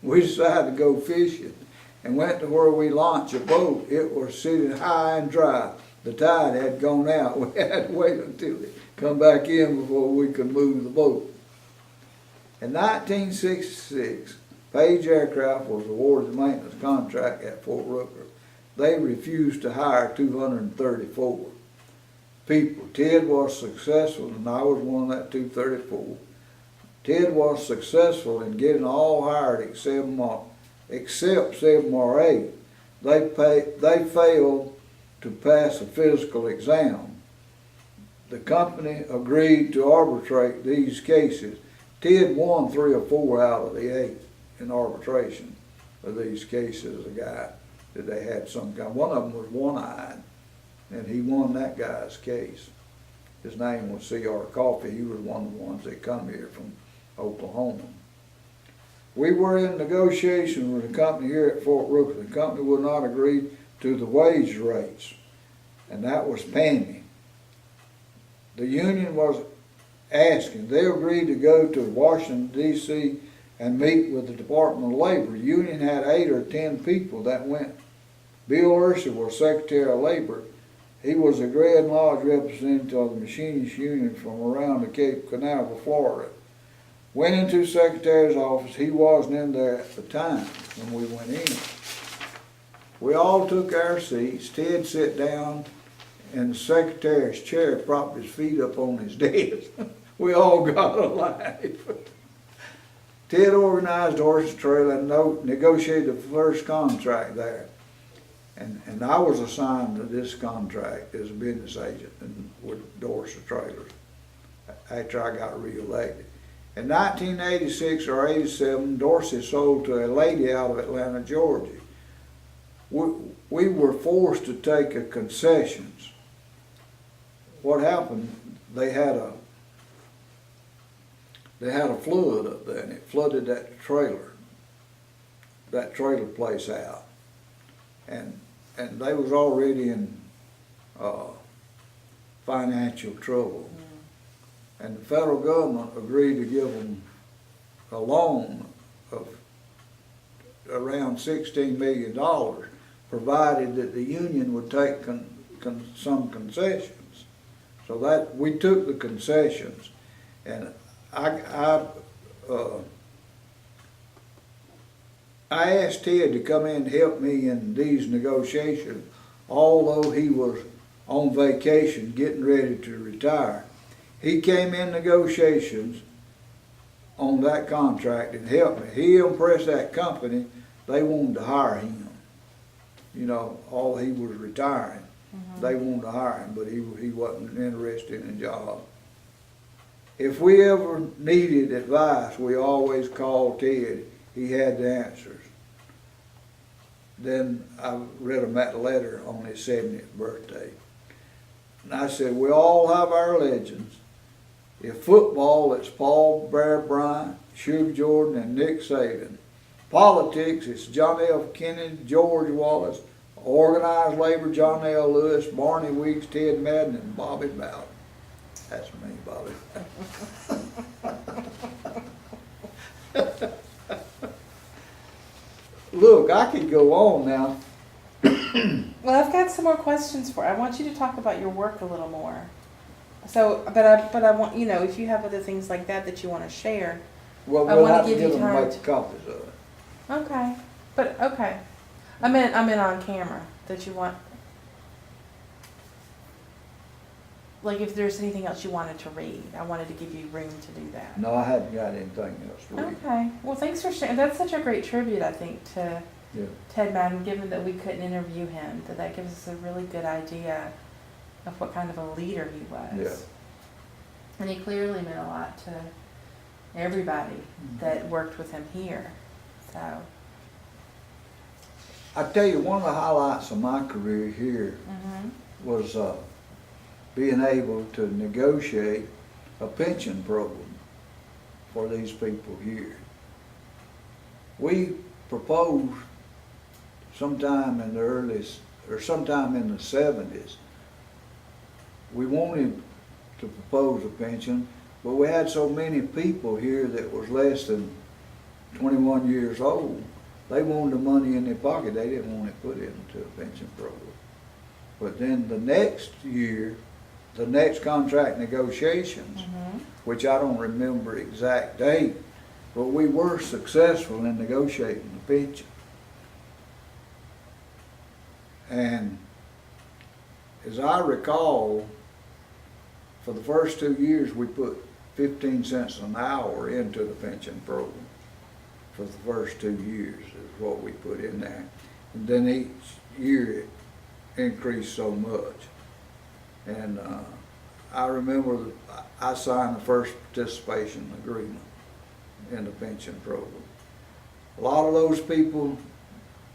We decided to go fishing and went to where we launched a boat. It was sitting high and dry. The tide had gone out. We had to wait until it come back in before we could move the boat. In 1966, Page Aircraft was awarded the maintenance contract at Fort Rooker. They refused to hire 234 people. Ted was successful, and I was one of that 234. Ted was successful in getting all hired except except 7 or 8. They failed to pass a physical exam. The company agreed to arbitrate these cases. Ted won 3 or 4 out of the 8 in arbitration of these cases. A guy that they had some kind. One of them was one-eyed, and he won that guy's case. His name was C.R. Coffey. He was one of the ones that come here from Oklahoma. We were in negotiation with the company here at Fort Brooks. The company would not agree to the wage rates, and that was PAMI. The union was asking. They agreed to go to Washington, D.C. and meet with the Department of Labor. The union had 8 or 10 people that went. Bill Ursay was Secretary of Labor. He was a Grand Lodge representative of the Machinists Union from around the Cape Canaveral, Florida. Went into Secretary's office. He wasn't in there at the time when we went in. We all took our seats. Ted sat down in the Secretary's chair, propped his feet up on his desk. We all got a laugh. Ted organized horse trail and negotiated the first contract there. And I was assigned to this contract as a business agent with Dorsey Trailers after I got reelected. In 1986 or 87, Dorsey sold to a lady out of Atlanta, Georgia. We were forced to take a concessions. What happened, they had a flood up there, and it flooded that trailer place out. And they was already in financial trouble. And the federal government agreed to give them a loan of around $16 million, provided that the union would take some concessions. So that we took the concessions, and I asked Ted to come in and help me in these negotiations, although he was on vacation getting ready to retire. He came in negotiations on that contract and helped me. He impressed that company. They wanted to hire him. You know, all he was retiring. They wanted to hire him, but he wasn't interested in a job. If we ever needed advice, we always called Ted. He had the answers. Then I read him that letter on his 70th birthday. And I said, we all have our legends. If football, it's Paul Bear Bryant, Sugar Jordan, and Nick Saban. Politics, it's John F. Kennedy, George Wallace. Organized labor, John L. Lewis, Barney Weeks, Ted Madden, and Bobby Bowden. That's me, Bobby. Look, I could go on now.
Well, I've got some more questions for you. I want you to talk about your work a little more. So, but I want, you know, if you have other things like that you want to share.
Well,
I
we'll
wanna
have to
give
get
you
them to
time
make copies of it.
Okay, but okay. I meant on camera that you want. Like if there's anything else you wanted to read, I wanted to give you room to do that.
No, I hadn't got anything else to read.
Okay. Well, thanks for sharing. That's such a great tribute, I think, to
Yeah.
Ted Madden, given that we couldn't interview him, that gives us a really good idea of what kind of a leader he was.
Yeah.
And he clearly meant a lot to everybody that worked with him here. So.
I tell you, one of the highlights of my career here was being able to negotiate a pension program for these people here. We proposed sometime in the sometime in the 70s. We wanted to propose a pension, but we had so many people here that was less than 21 years old. They wanted the money in their pocket. They didn't want it put into a pension program. But then the next year, the next contract negotiations, which I don't remember exact date, but we were successful in negotiating the pension. And as I recall, for the first 2 years we put 15 cents an hour into the pension program. for the first 2 years is what we put in there. And then each year it increased so much. And I remember that I signed the first participation agreement in the pension program. A lot of those people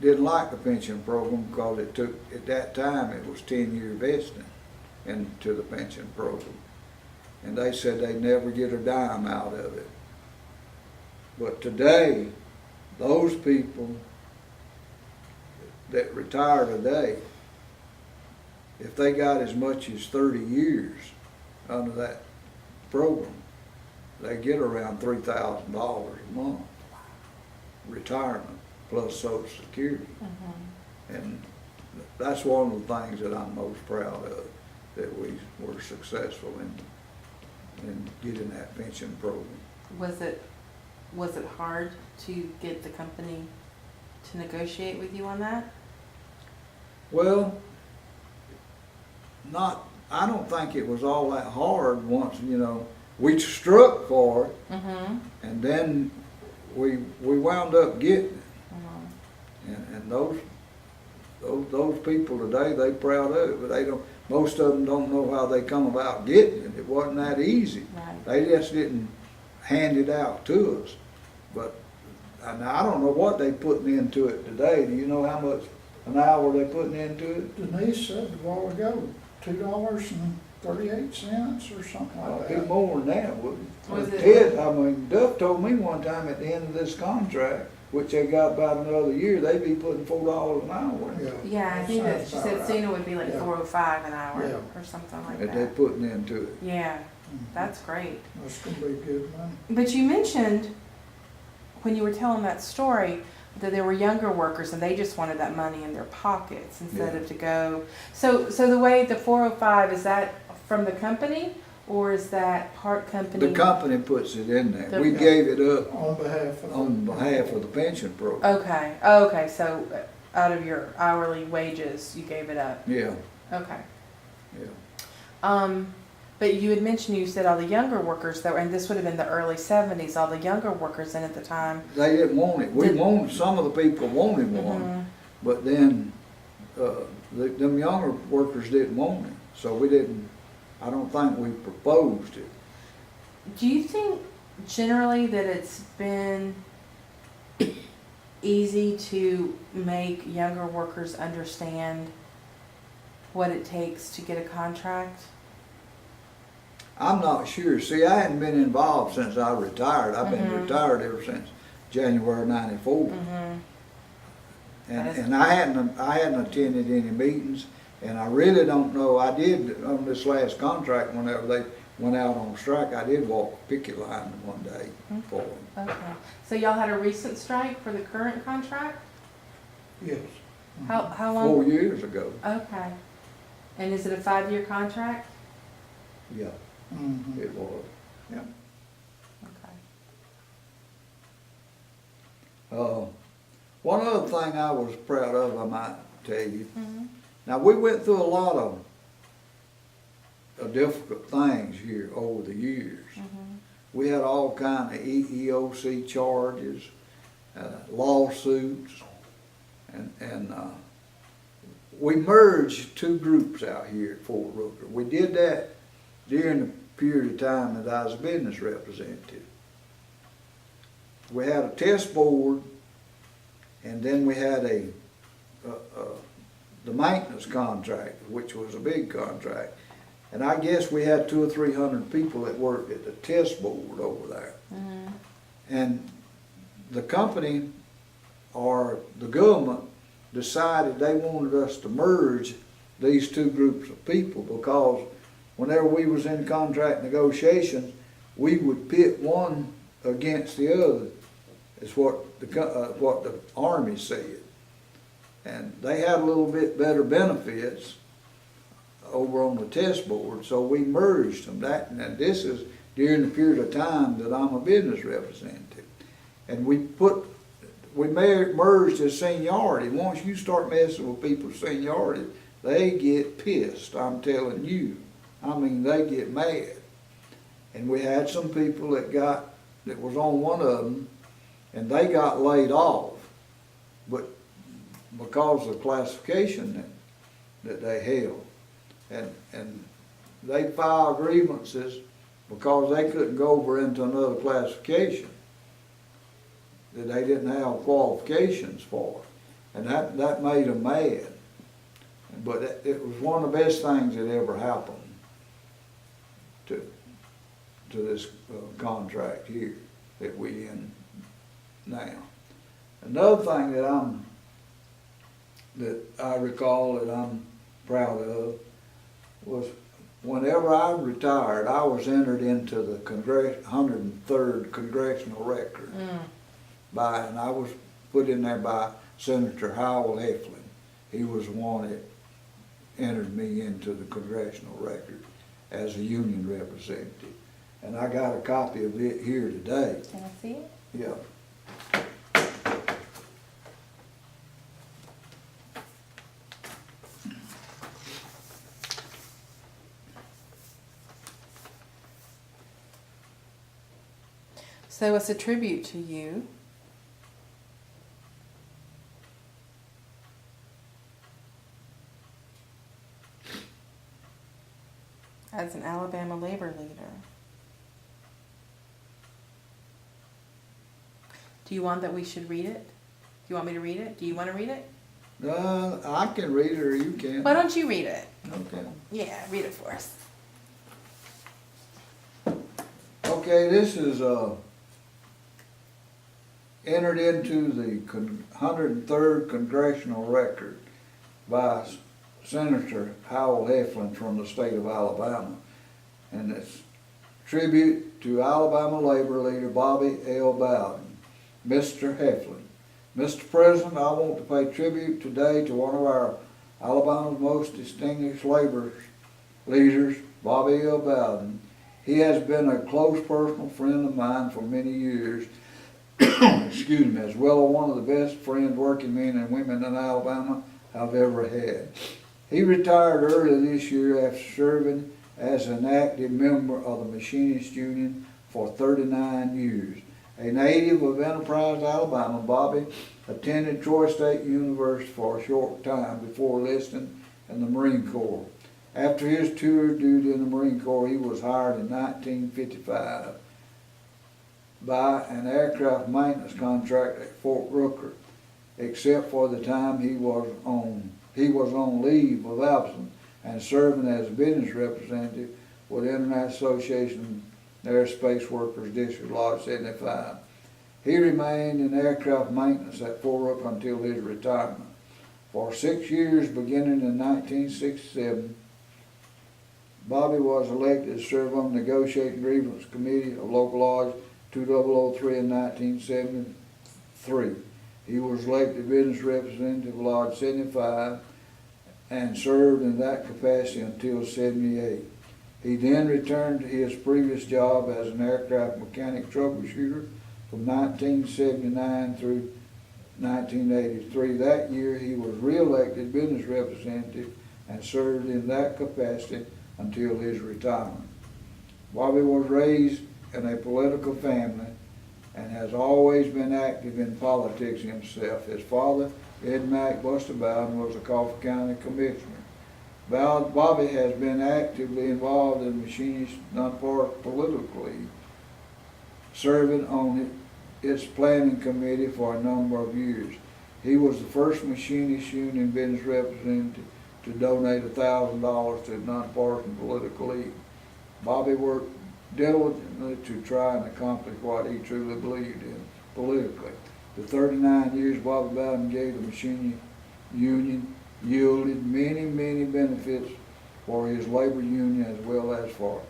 didn't like the pension program because it took, at that time, it was 10-year vesting into the pension program. And they said they'd never get a dime out of it. But today, those people that retire today, if they got as much as 30 years under that program, they get around $3,000 a month retirement plus Social Security. And that's one of the things that I'm most proud of, that we were successful in getting that pension program.
Was it hard to get the company to negotiate with you on that?
Well, I don't think it was all that hard once, we struck for it, and then we wound up getting it. And those people today, they proud of it, but most of them don't know how they come about getting it. It wasn't that easy.
Right.
They just didn't hand it out to us. But and I don't know what they putting into it today. Do you know how much an hour they putting into it?
Denise said a while ago, $2.38 or something like
It'd
that.
be more than that, wouldn't it?
Was it?
Ted, Duff told me one time at the end of this contract, which they got about another year, they'd be putting $4 an hour.
Yeah, I think that she
Sounds
said
about
Cena would be like
Yeah.
$4.05 an hour
Yeah.
or something like
That they're
that.
putting into it.
Yeah,
Mhm.
that's great.
That's gonna be good money.
But you mentioned when you were telling that story that there were younger workers and they just wanted that money in their pockets instead
Yeah.
of to go. So the way the 405, is that from the company or is that part company?
The company puts it in there.
The-
We gave it up
On behalf of.
on behalf of the pension program.
Okay, so out of your hourly wages, you gave it up.
Yeah,
Okay.
yeah.
But you had mentioned, you said all the younger workers though, and this would have been the early 70s, all the younger workers in at the time.
They didn't want it. Some of the people wanted one,
Mhm.
but then, them younger workers didn't want it. So I don't think we proposed it.
Do you think generally that it's been easy to make younger workers understand what it takes to get a contract?
I'm not sure. See, I hadn't been involved since I retired. I've been
Mhm.
retired ever since January '94.
Mm-hmm.
And,
That is-
and I hadn't attended any meetings, and I really don't know. I did on this last contract, whenever they went out on strike, I did walk a picket line one day for them.
Okay. So y'all had a recent strike for the current contract?
Yes.
How long?
4 years ago.
Okay. And is it a 5-year contract?
Yeah,
Mhm.
it was.
Okay.
One other thing I was proud of, I might tell you.
Mm-hmm.
Now, we went through a lot of difficult things here over the years.
Mm-hmm.
We had all kind of EEOC charges, lawsuits, and we merged 2 groups out here at Fort Rooker. We did that during the period of time that I was a business representative. We had a test board, and then we had the maintenance contract, which was a big contract. And I guess we had 200 or 300 people that worked at the test board over there.
Mm-hmm.
And the company or the government decided they wanted us to merge these 2 groups of people, because whenever we was in contract negotiations, we would pit one against the other, is what the Army said. And they had a little bit better benefits over on the test board, so we merged them. And this is during the period of time that I'm a business representative. And we merged as seniority. Once you start messing with people's seniority, they get pissed, I'm telling you. I mean, they get mad. And we had some people that was on one of them, and they got laid off, but because of the classification that they held. And they filed grievances because they couldn't go over into another classification that they didn't have qualifications for. And that made them mad. But it was one of the best things that ever happened to this contract here that we in now. Another thing that I recall that I'm proud of was whenever I retired, I was entered into the 103rd Congressional Record. And I was put in there by Senator Howell Heflin. He was the one that entered me into the Congressional Record as a union representative. And I got a copy of it here today.
Can I see it?
Yeah.
So it's a tribute to you. As an Alabama labor leader. Do you want that we should read it? Do you want me to read it? Do you want to read it?
I can read it or you can.
Why don't you read it?
Okay.
Yeah, read it for us.
Okay, this is entered into the 103rd Congressional Record by Senator Howell Heflin from the state of Alabama. And it's tribute to Alabama labor leader Bobby L. Bowden. Mr. Heflin. Mr. President, I want to pay tribute today to one of our Alabama's most distinguished labor leaders, Bobby L. Bowden. He has been a close personal friend of mine for many years, excuse me, as well as one of the best friends working men and women in Alabama I've ever had. He retired early this year after serving as an active member of the Machinists Union for 39 years. A native of Enterprise, Alabama, Bobby attended Troy State University for a short time before enlisting in the Marine Corps. After his tour of duty in the Marine Corps, he was hired in 1955 by an aircraft maintenance contract at Fort Rooker, except for the time he was on leave of absence and serving as a business representative with the International Association of Aerospace Workers District Lodge 75. He remained in aircraft maintenance at Fort Rooker until his retirement. For 6 years, beginning in 1967, Bobby was elected to serve on the Negotiating Grievance Committee of Local Lodge 2003 in 1973. He was elected business representative of Lodge 75 and served in that capacity until 78. He then returned to his previous job as an aircraft mechanic troubleshooter from 1979 through 1983. That year he was re-elected business representative and served in that capacity until his retirement. Bobby was raised in a political family and has always been active in politics himself. His father, Ed Mack Buster Bowden, was a Coffee County Commissioner. Bobby has been actively involved in the Machinist Nonpartisan Political League, serving on its planning committee for a number of years. He was the first Machinist Union business representative to donate $1,000 to the Nonpartisan Political League. Bobby worked diligently to try and accomplish what he truly believed in politically. The 39 years Bobby Bowden gave the Machinist Union yielded many benefits for his labor union as well as for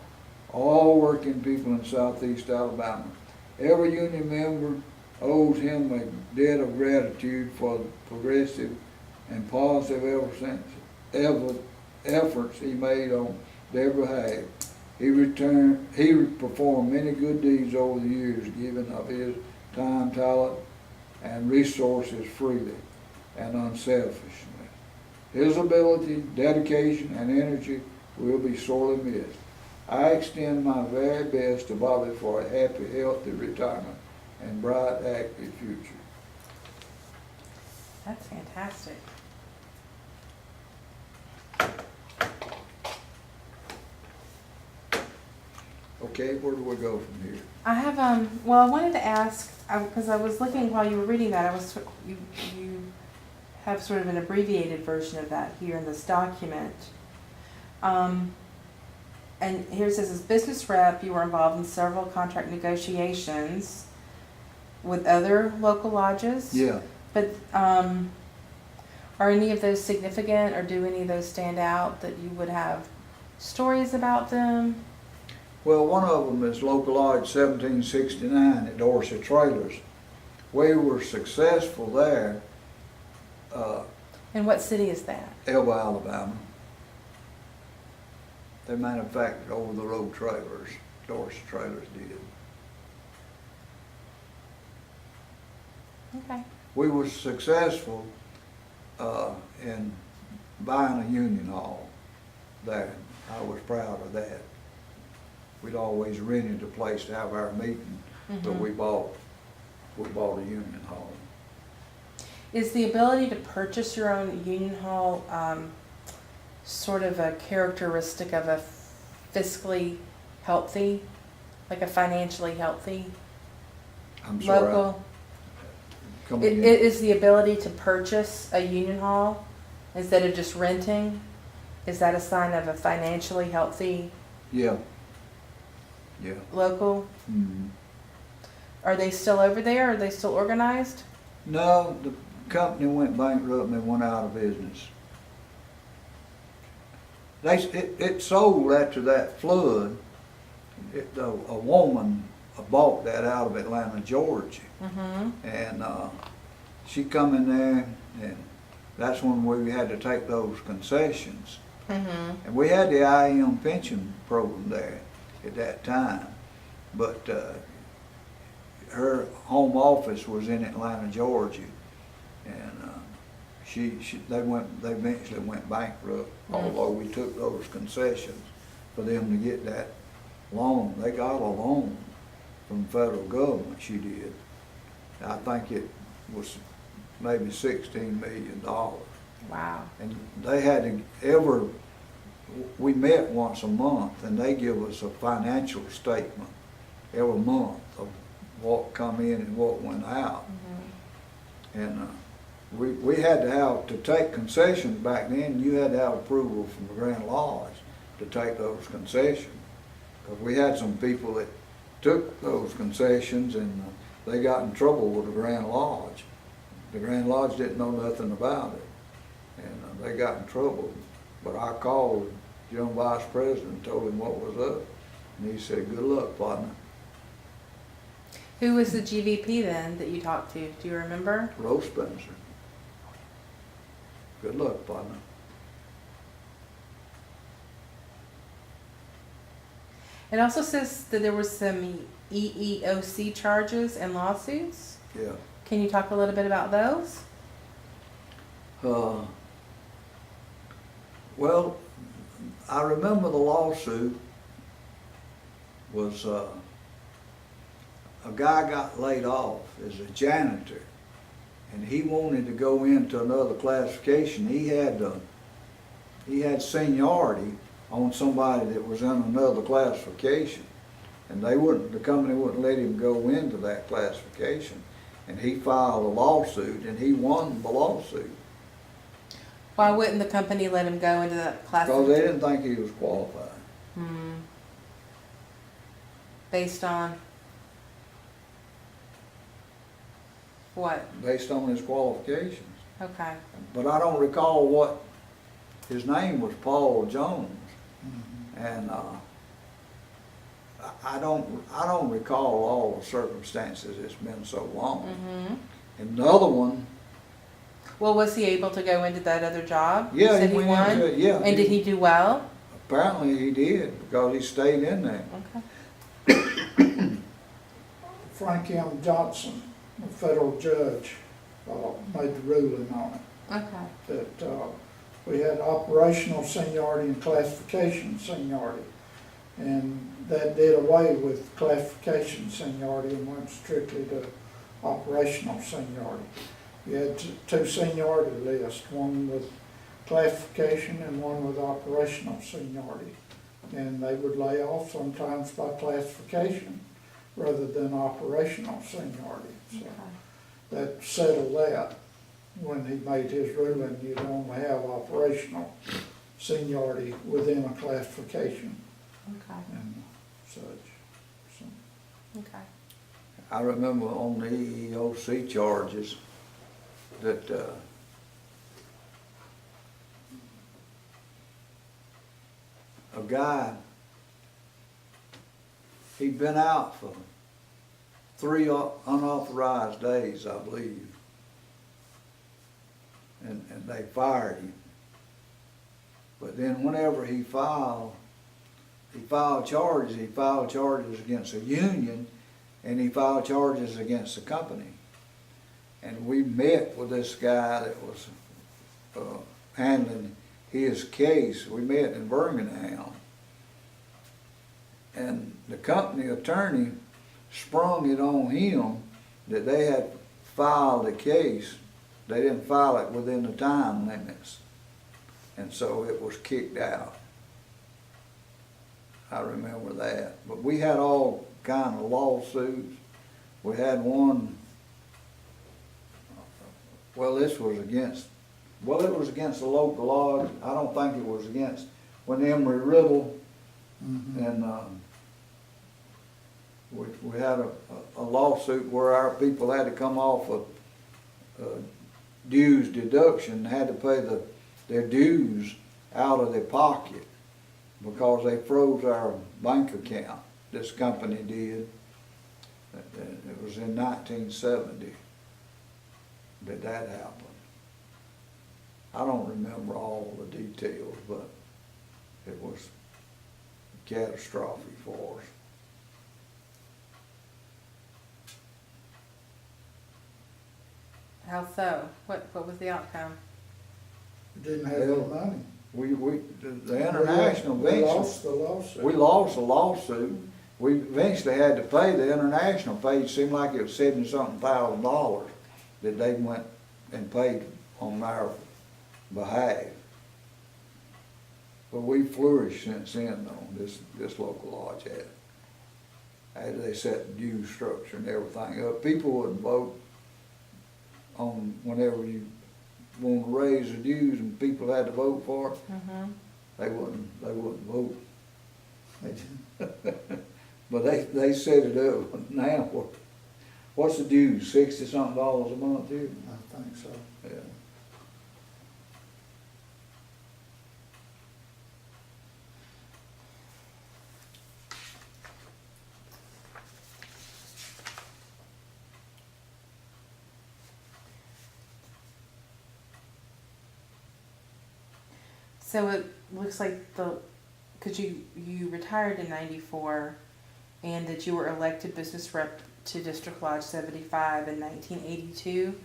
all working people in Southeast Alabama. Every union member owes him a debt of gratitude for the progressive and positive efforts he made on their behalf. He performed many good deeds over the years, giving of his time, talent, and resources freely and unselfishly. His ability, dedication, and energy will be sorely missed. I extend my very best to Bobby for a happy, healthy retirement and bright, active future.
That's fantastic.
Okay, where do we go from here?
I have, well, I wanted to ask, because I was looking while you were reading that, you have sort of an abbreviated version of that here in this document. And here it says, as business rep, you were involved in several contract negotiations with other local lodges.
Yeah,
But, are any of those significant, or do any of those stand out that you would have stories about them?
well, one of them is Local Lodge 1769 at Dorsey Trailers. We were successful there,
And what city is that?
Elba, Alabama. They manufactured over-the-road trailers, Dorsey Trailers did.
Okay.
We were successful in buying a union hall there. I was proud of that. We'd always rented a place to have our meeting, but we bought a union hall.
Is the ability to purchase your own union hall sort of a characteristic of a fiscally healthy, like a financially healthy
I'm sorry.
local?
Come
It
again.
is the ability to purchase a union hall instead of just renting. Is that a sign of a financially healthy
Yeah. Yeah.
local?
Mhm.
Are they still over there? Are they still organized?
No, the company went bankrupt and they went out of business. It sold after that flood. A woman bought that out of Atlanta, Georgia.
Mm-hmm.
And she come in there, and that's when we had to take those concessions.
Mm-hmm.
And we had the IM pension program there at that time. But her home office was in Atlanta, Georgia. And they eventually went bankrupt, although we took those concessions for them to get that loan. They got a loan from the federal government, she did. I think it was maybe $16 million.
Wow.
And they had we met once a month, and they give us a financial statement every month of what come in and what went out.
Mm-hmm.
And we had to take concessions back then. You had to have approval from the Grand Lodge to take those concessions. Because we had some people that took those concessions and they got in trouble with the Grand Lodge. The Grand Lodge didn't know nothing about it, and they got in trouble. But I called the young vice president and told him what was up, and he said, "Good luck, partner."
Who was the GVP then that you talked to? Do you remember?
Rose Spencer. Good luck, partner.
It also says that there was some EEOC charges and lawsuits.
Yeah.
Can you talk a little bit about those?
Well, I remember the lawsuit was a guy got laid off as a janitor, and he wanted to go into another classification. He had seniority on somebody that was in another classification, and the company wouldn't let him go into that classification. And he filed a lawsuit, and he won the lawsuit.
Why wouldn't the company let him go into that class?
Because they didn't think he was qualified.
Based on what?
Based on his qualifications.
Okay.
But I don't recall what, his name was Paul Jones. And I don't recall all the circumstances, it's been so long.
Mm-hmm.
And the other one,
Well, was he able to go into that other job? You
yeah,
said
he went
won?
into it, yeah.
And did he do well?
Apparently he did, because he stayed in there.
Okay.
Frank M. Johnson, a federal judge, made the ruling on it.
Okay.
That we had operational seniority and classification seniority. And that did away with classification seniority and went strictly to operational seniority. You had two seniority lists, one with classification and one with operational seniority. And they would lay off sometimes by classification rather than operational seniority. So
Okay.
that settled that. When he made his ruling, you'd only have operational seniority within a classification
Okay.
and such. So,
Okay.
I remember on the EEOC charges that, a guy, he'd been out for 3 unauthorized days, I believe. And they fired him. But then whenever he filed charges against a union, and he filed charges against the company. And we met with this guy that was handling his case. We met in Birmingham. And the company attorney sprung it on him that they had filed a case. They didn't file it within the time limits. And so it was kicked out. I remember that. But we had all kind of lawsuits. We had one, well, it was against the local law. I don't think it was against, when Emory Riddle and we had a lawsuit where our people had to come off of dues deduction, had to pay their dues out of their pocket because they froze our bank account. This company did. It was in 1970 that happened. I don't remember all the details, but it was catastrophic for us.
How so? What was the outcome?
didn't have any money.
The international
We
eventually,
lost the lawsuit.
we lost the lawsuit. We eventually had to pay the international paid, seemed like it was $70-something thousand that they went and paid on our behalf. But we flourished since then though, this local lodge had. After they set the due structure and everything up, people wouldn't vote on whenever you want to raise the dues and people had to vote for it.
Mm-hmm.
They wouldn't vote. But they set it up now. What's the dues? $60-something a month here?
I think so.
Yeah.
So it looks like because you retired in '94, and that you were elected business rep to District Lodge 75 in 1982.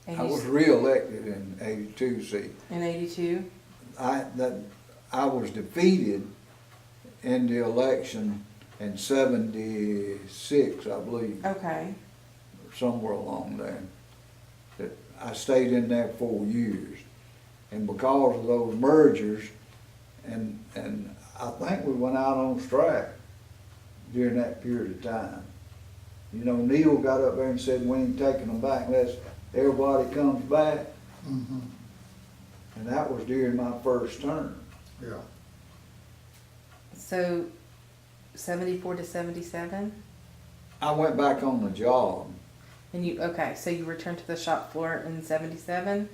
And
I
you
was re-elected in '82, see.
in '82.
I was defeated in the election in '76, I believe,
Okay.
somewhere along there. That I stayed in there 4 years. And because of those mergers, and I think we went out on strike during that period of time. You know, Neil got up there and said, we ain't taking them back unless everybody comes back.
Mm-hmm.
And that was during my first term.
Yeah.
So 74 to 77,
I went back on the job.
and so you returned to the shop floor in 77.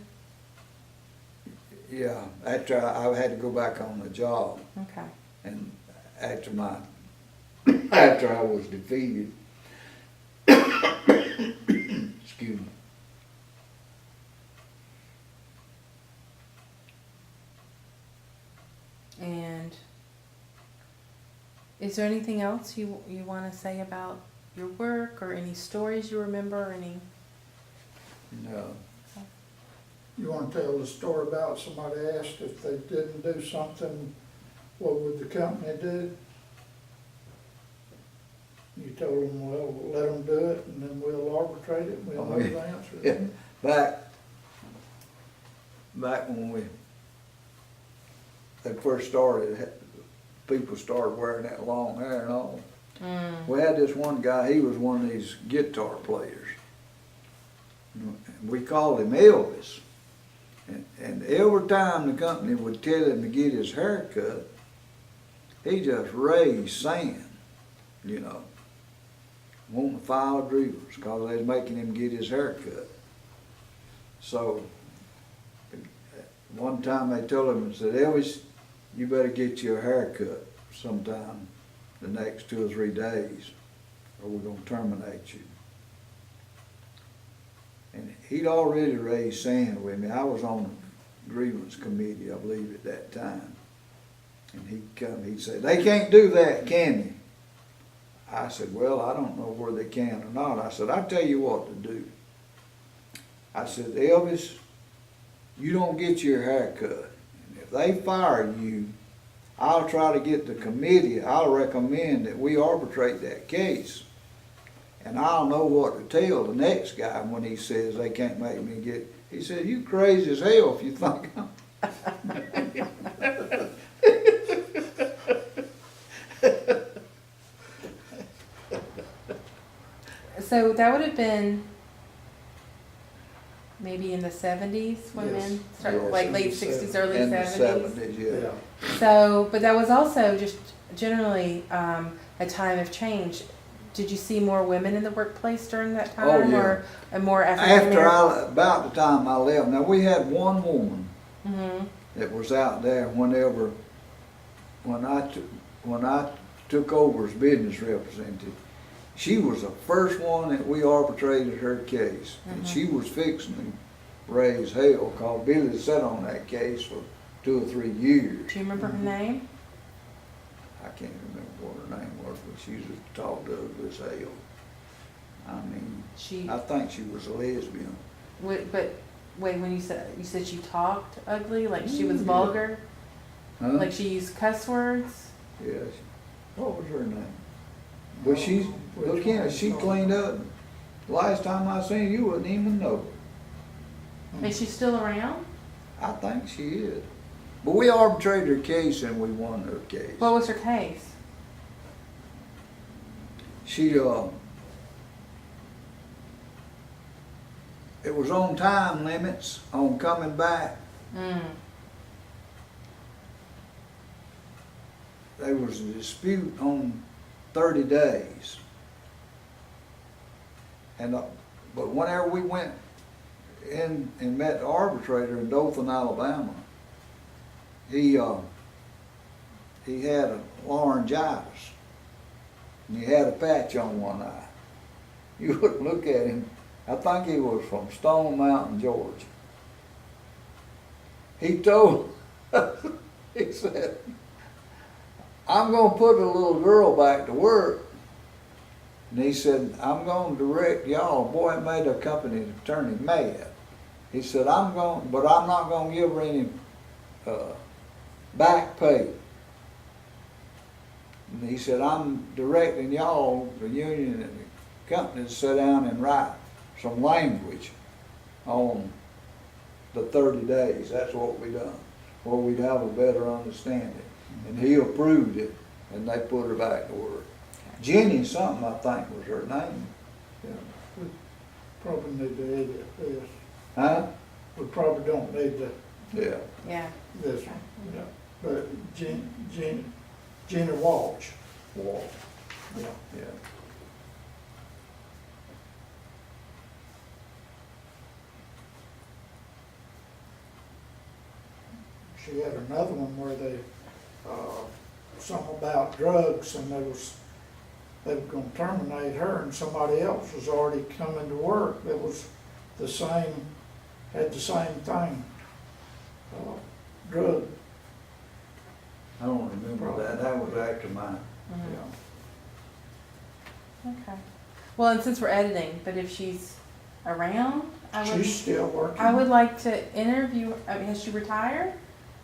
Yeah, after I had to go back on the job.
Okay.
And after I was defeated, excuse me.
And is there anything else you want to say about your work, or any stories you remember, or any?
No.
You want to tell the story about somebody asked if they didn't do something, what would the company do? You told them, well, let them do it, and then we'll arbitrate it, and we'll
Oh,
know
yeah.
the answer.
Yeah. Back when they first started, people started wearing that long hair and all. We had this one guy, he was one of these guitar players. We called him Elvis. And every time the company would tell him to get his hair cut, he just raised sand, you know, wanting to file a grievance because they was making him get his hair cut. So one time they told him and said, Elvis, you better get your hair cut sometime the next 2 or 3 days or we're gonna terminate you. And he'd already raised sand with me. I was on the grievance committee, I believe, at that time. And he'd come, he'd say, they can't do that, can they? I said, well, I don't know whether they can or not. I said, I'll tell you what to do. I said, Elvis, you don't get your hair cut. And if they fire you, I'll try to get the committee, I'll recommend that we arbitrate that case. And I'll know what to tell the next guy when he says they can't make me get, he said, you crazy as hell if you think I'm.
So that would have been maybe in the 70s when
Yes.
men started,
Yes,
like
in
late
the
60s, early
In the
70s.
70s,
Yeah,
yeah.
So, but that was also just generally a time of change. Did you see more women in the workplace during that time,
Oh, yeah.
or a more African
About the time I left, now we had one woman
Mm-hmm.
that was out there when I took over as business representative. She was the first one that we arbitrated her case, and she was fixing to raise hell, cause Billy sat on that case for 2 or 3 years.
Do you remember her name?
I can't remember what her name was, but she was as tall ugly as hell. I mean,
She,
I think she was a lesbian.
but wait, when you said she talked ugly, like she was
Yeah.
vulgar,
Huh?
like she used cuss words.
Yeah, what was her name? But she's, look in, she cleaned up. Last time I seen her, you wouldn't even know.
Is she still around?
I think she is. But we arbitrated her case and we won her case.
What was her case?
She, it was on time limits on coming back.
Mm.
There was a dispute on 30 days. And, but whenever we went in and met the arbitrator in Dothan, Alabama, he had a laryngitis. And he had a patch on one eye. You wouldn't look at him. I think he was from Stone Mountain, Georgia. He told, he said, I'm gonna put a little girl back to work. And he said, I'm gonna direct y'all. Boy, it made a company attorney mad. He said, but I'm not gonna give her any back pay. And he said, I'm directing y'all, the union and the company, to sit down and write some language on the 30 days. That's what we done, where we'd have a better understanding. And he approved it, and they put her back to work. Jenny something, I think, was her name.
yeah. We probably need to edit this.
Huh?
We probably don't need to,
Yeah.
Yeah.
this one, yeah. But Gina Walsh,
Wall.
yeah.
Yeah.
She had another one where they, something about drugs, and they were gonna terminate her, and somebody else was already coming to work that was the same, had the same thing, drug,
I don't remember that. That was after mine.
yeah.
Okay. Well, and since we're editing, but if she's around,
She's still working.
I would like to interview. I mean, has she retired?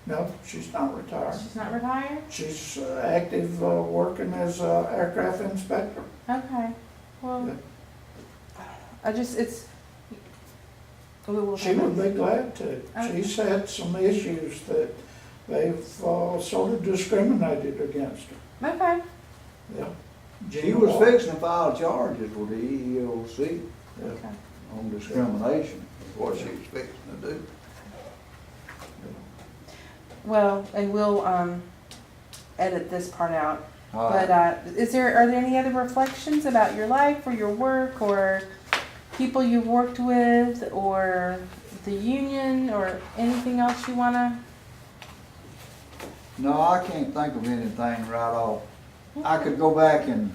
No, she's not retired.
She's not retired?
She's active, working as a aircraft inspector.
Okay. Well,
Yeah.
I just, we will.
She would be glad to.
Okay.
She's had some issues that they've sort of discriminated against her.
Okay.
Yeah.
She was fixing to file charges with the EEOC
Yeah.
Okay.
on discrimination, is what she was fixing to do.
Well, and we'll, edit this part out.
All
But,
right.
are there any other reflections about your life or your work or people you've worked with or the union or anything else you wanna?
No, I can't think of anything right off. I could go back and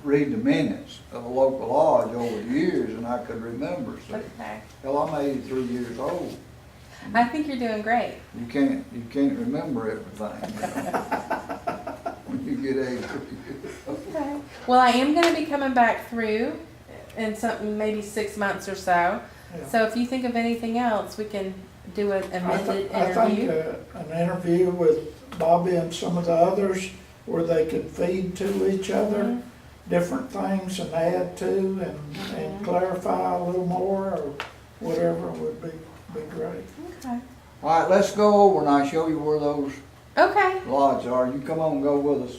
read the minutes of a local lodge over the years, and I could remember. So,
Okay.
hell, I'm 83 years old.
I think you're doing great.
You can't remember everything, you know, when you get 83 years old.
Okay. Well, I am gonna be coming back through in maybe 6 months or so.
Yeah.
So if you think of anything else, we can do an amended
I think
interview.
an interview with Bobby and some of the others where they could feed to each other
Mhm.
different things and add to and clarify a little more or whatever would be great.
Okay.
All right, let's go over and I'll show you where those
Okay.
lodges are. You come on and go with us,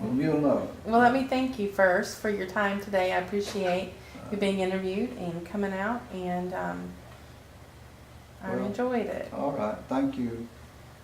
and you'll know.
Well, let me thank you first for your time today. I appreciate you being interviewed and coming out, and I
Well,
enjoyed it.
All right, thank you.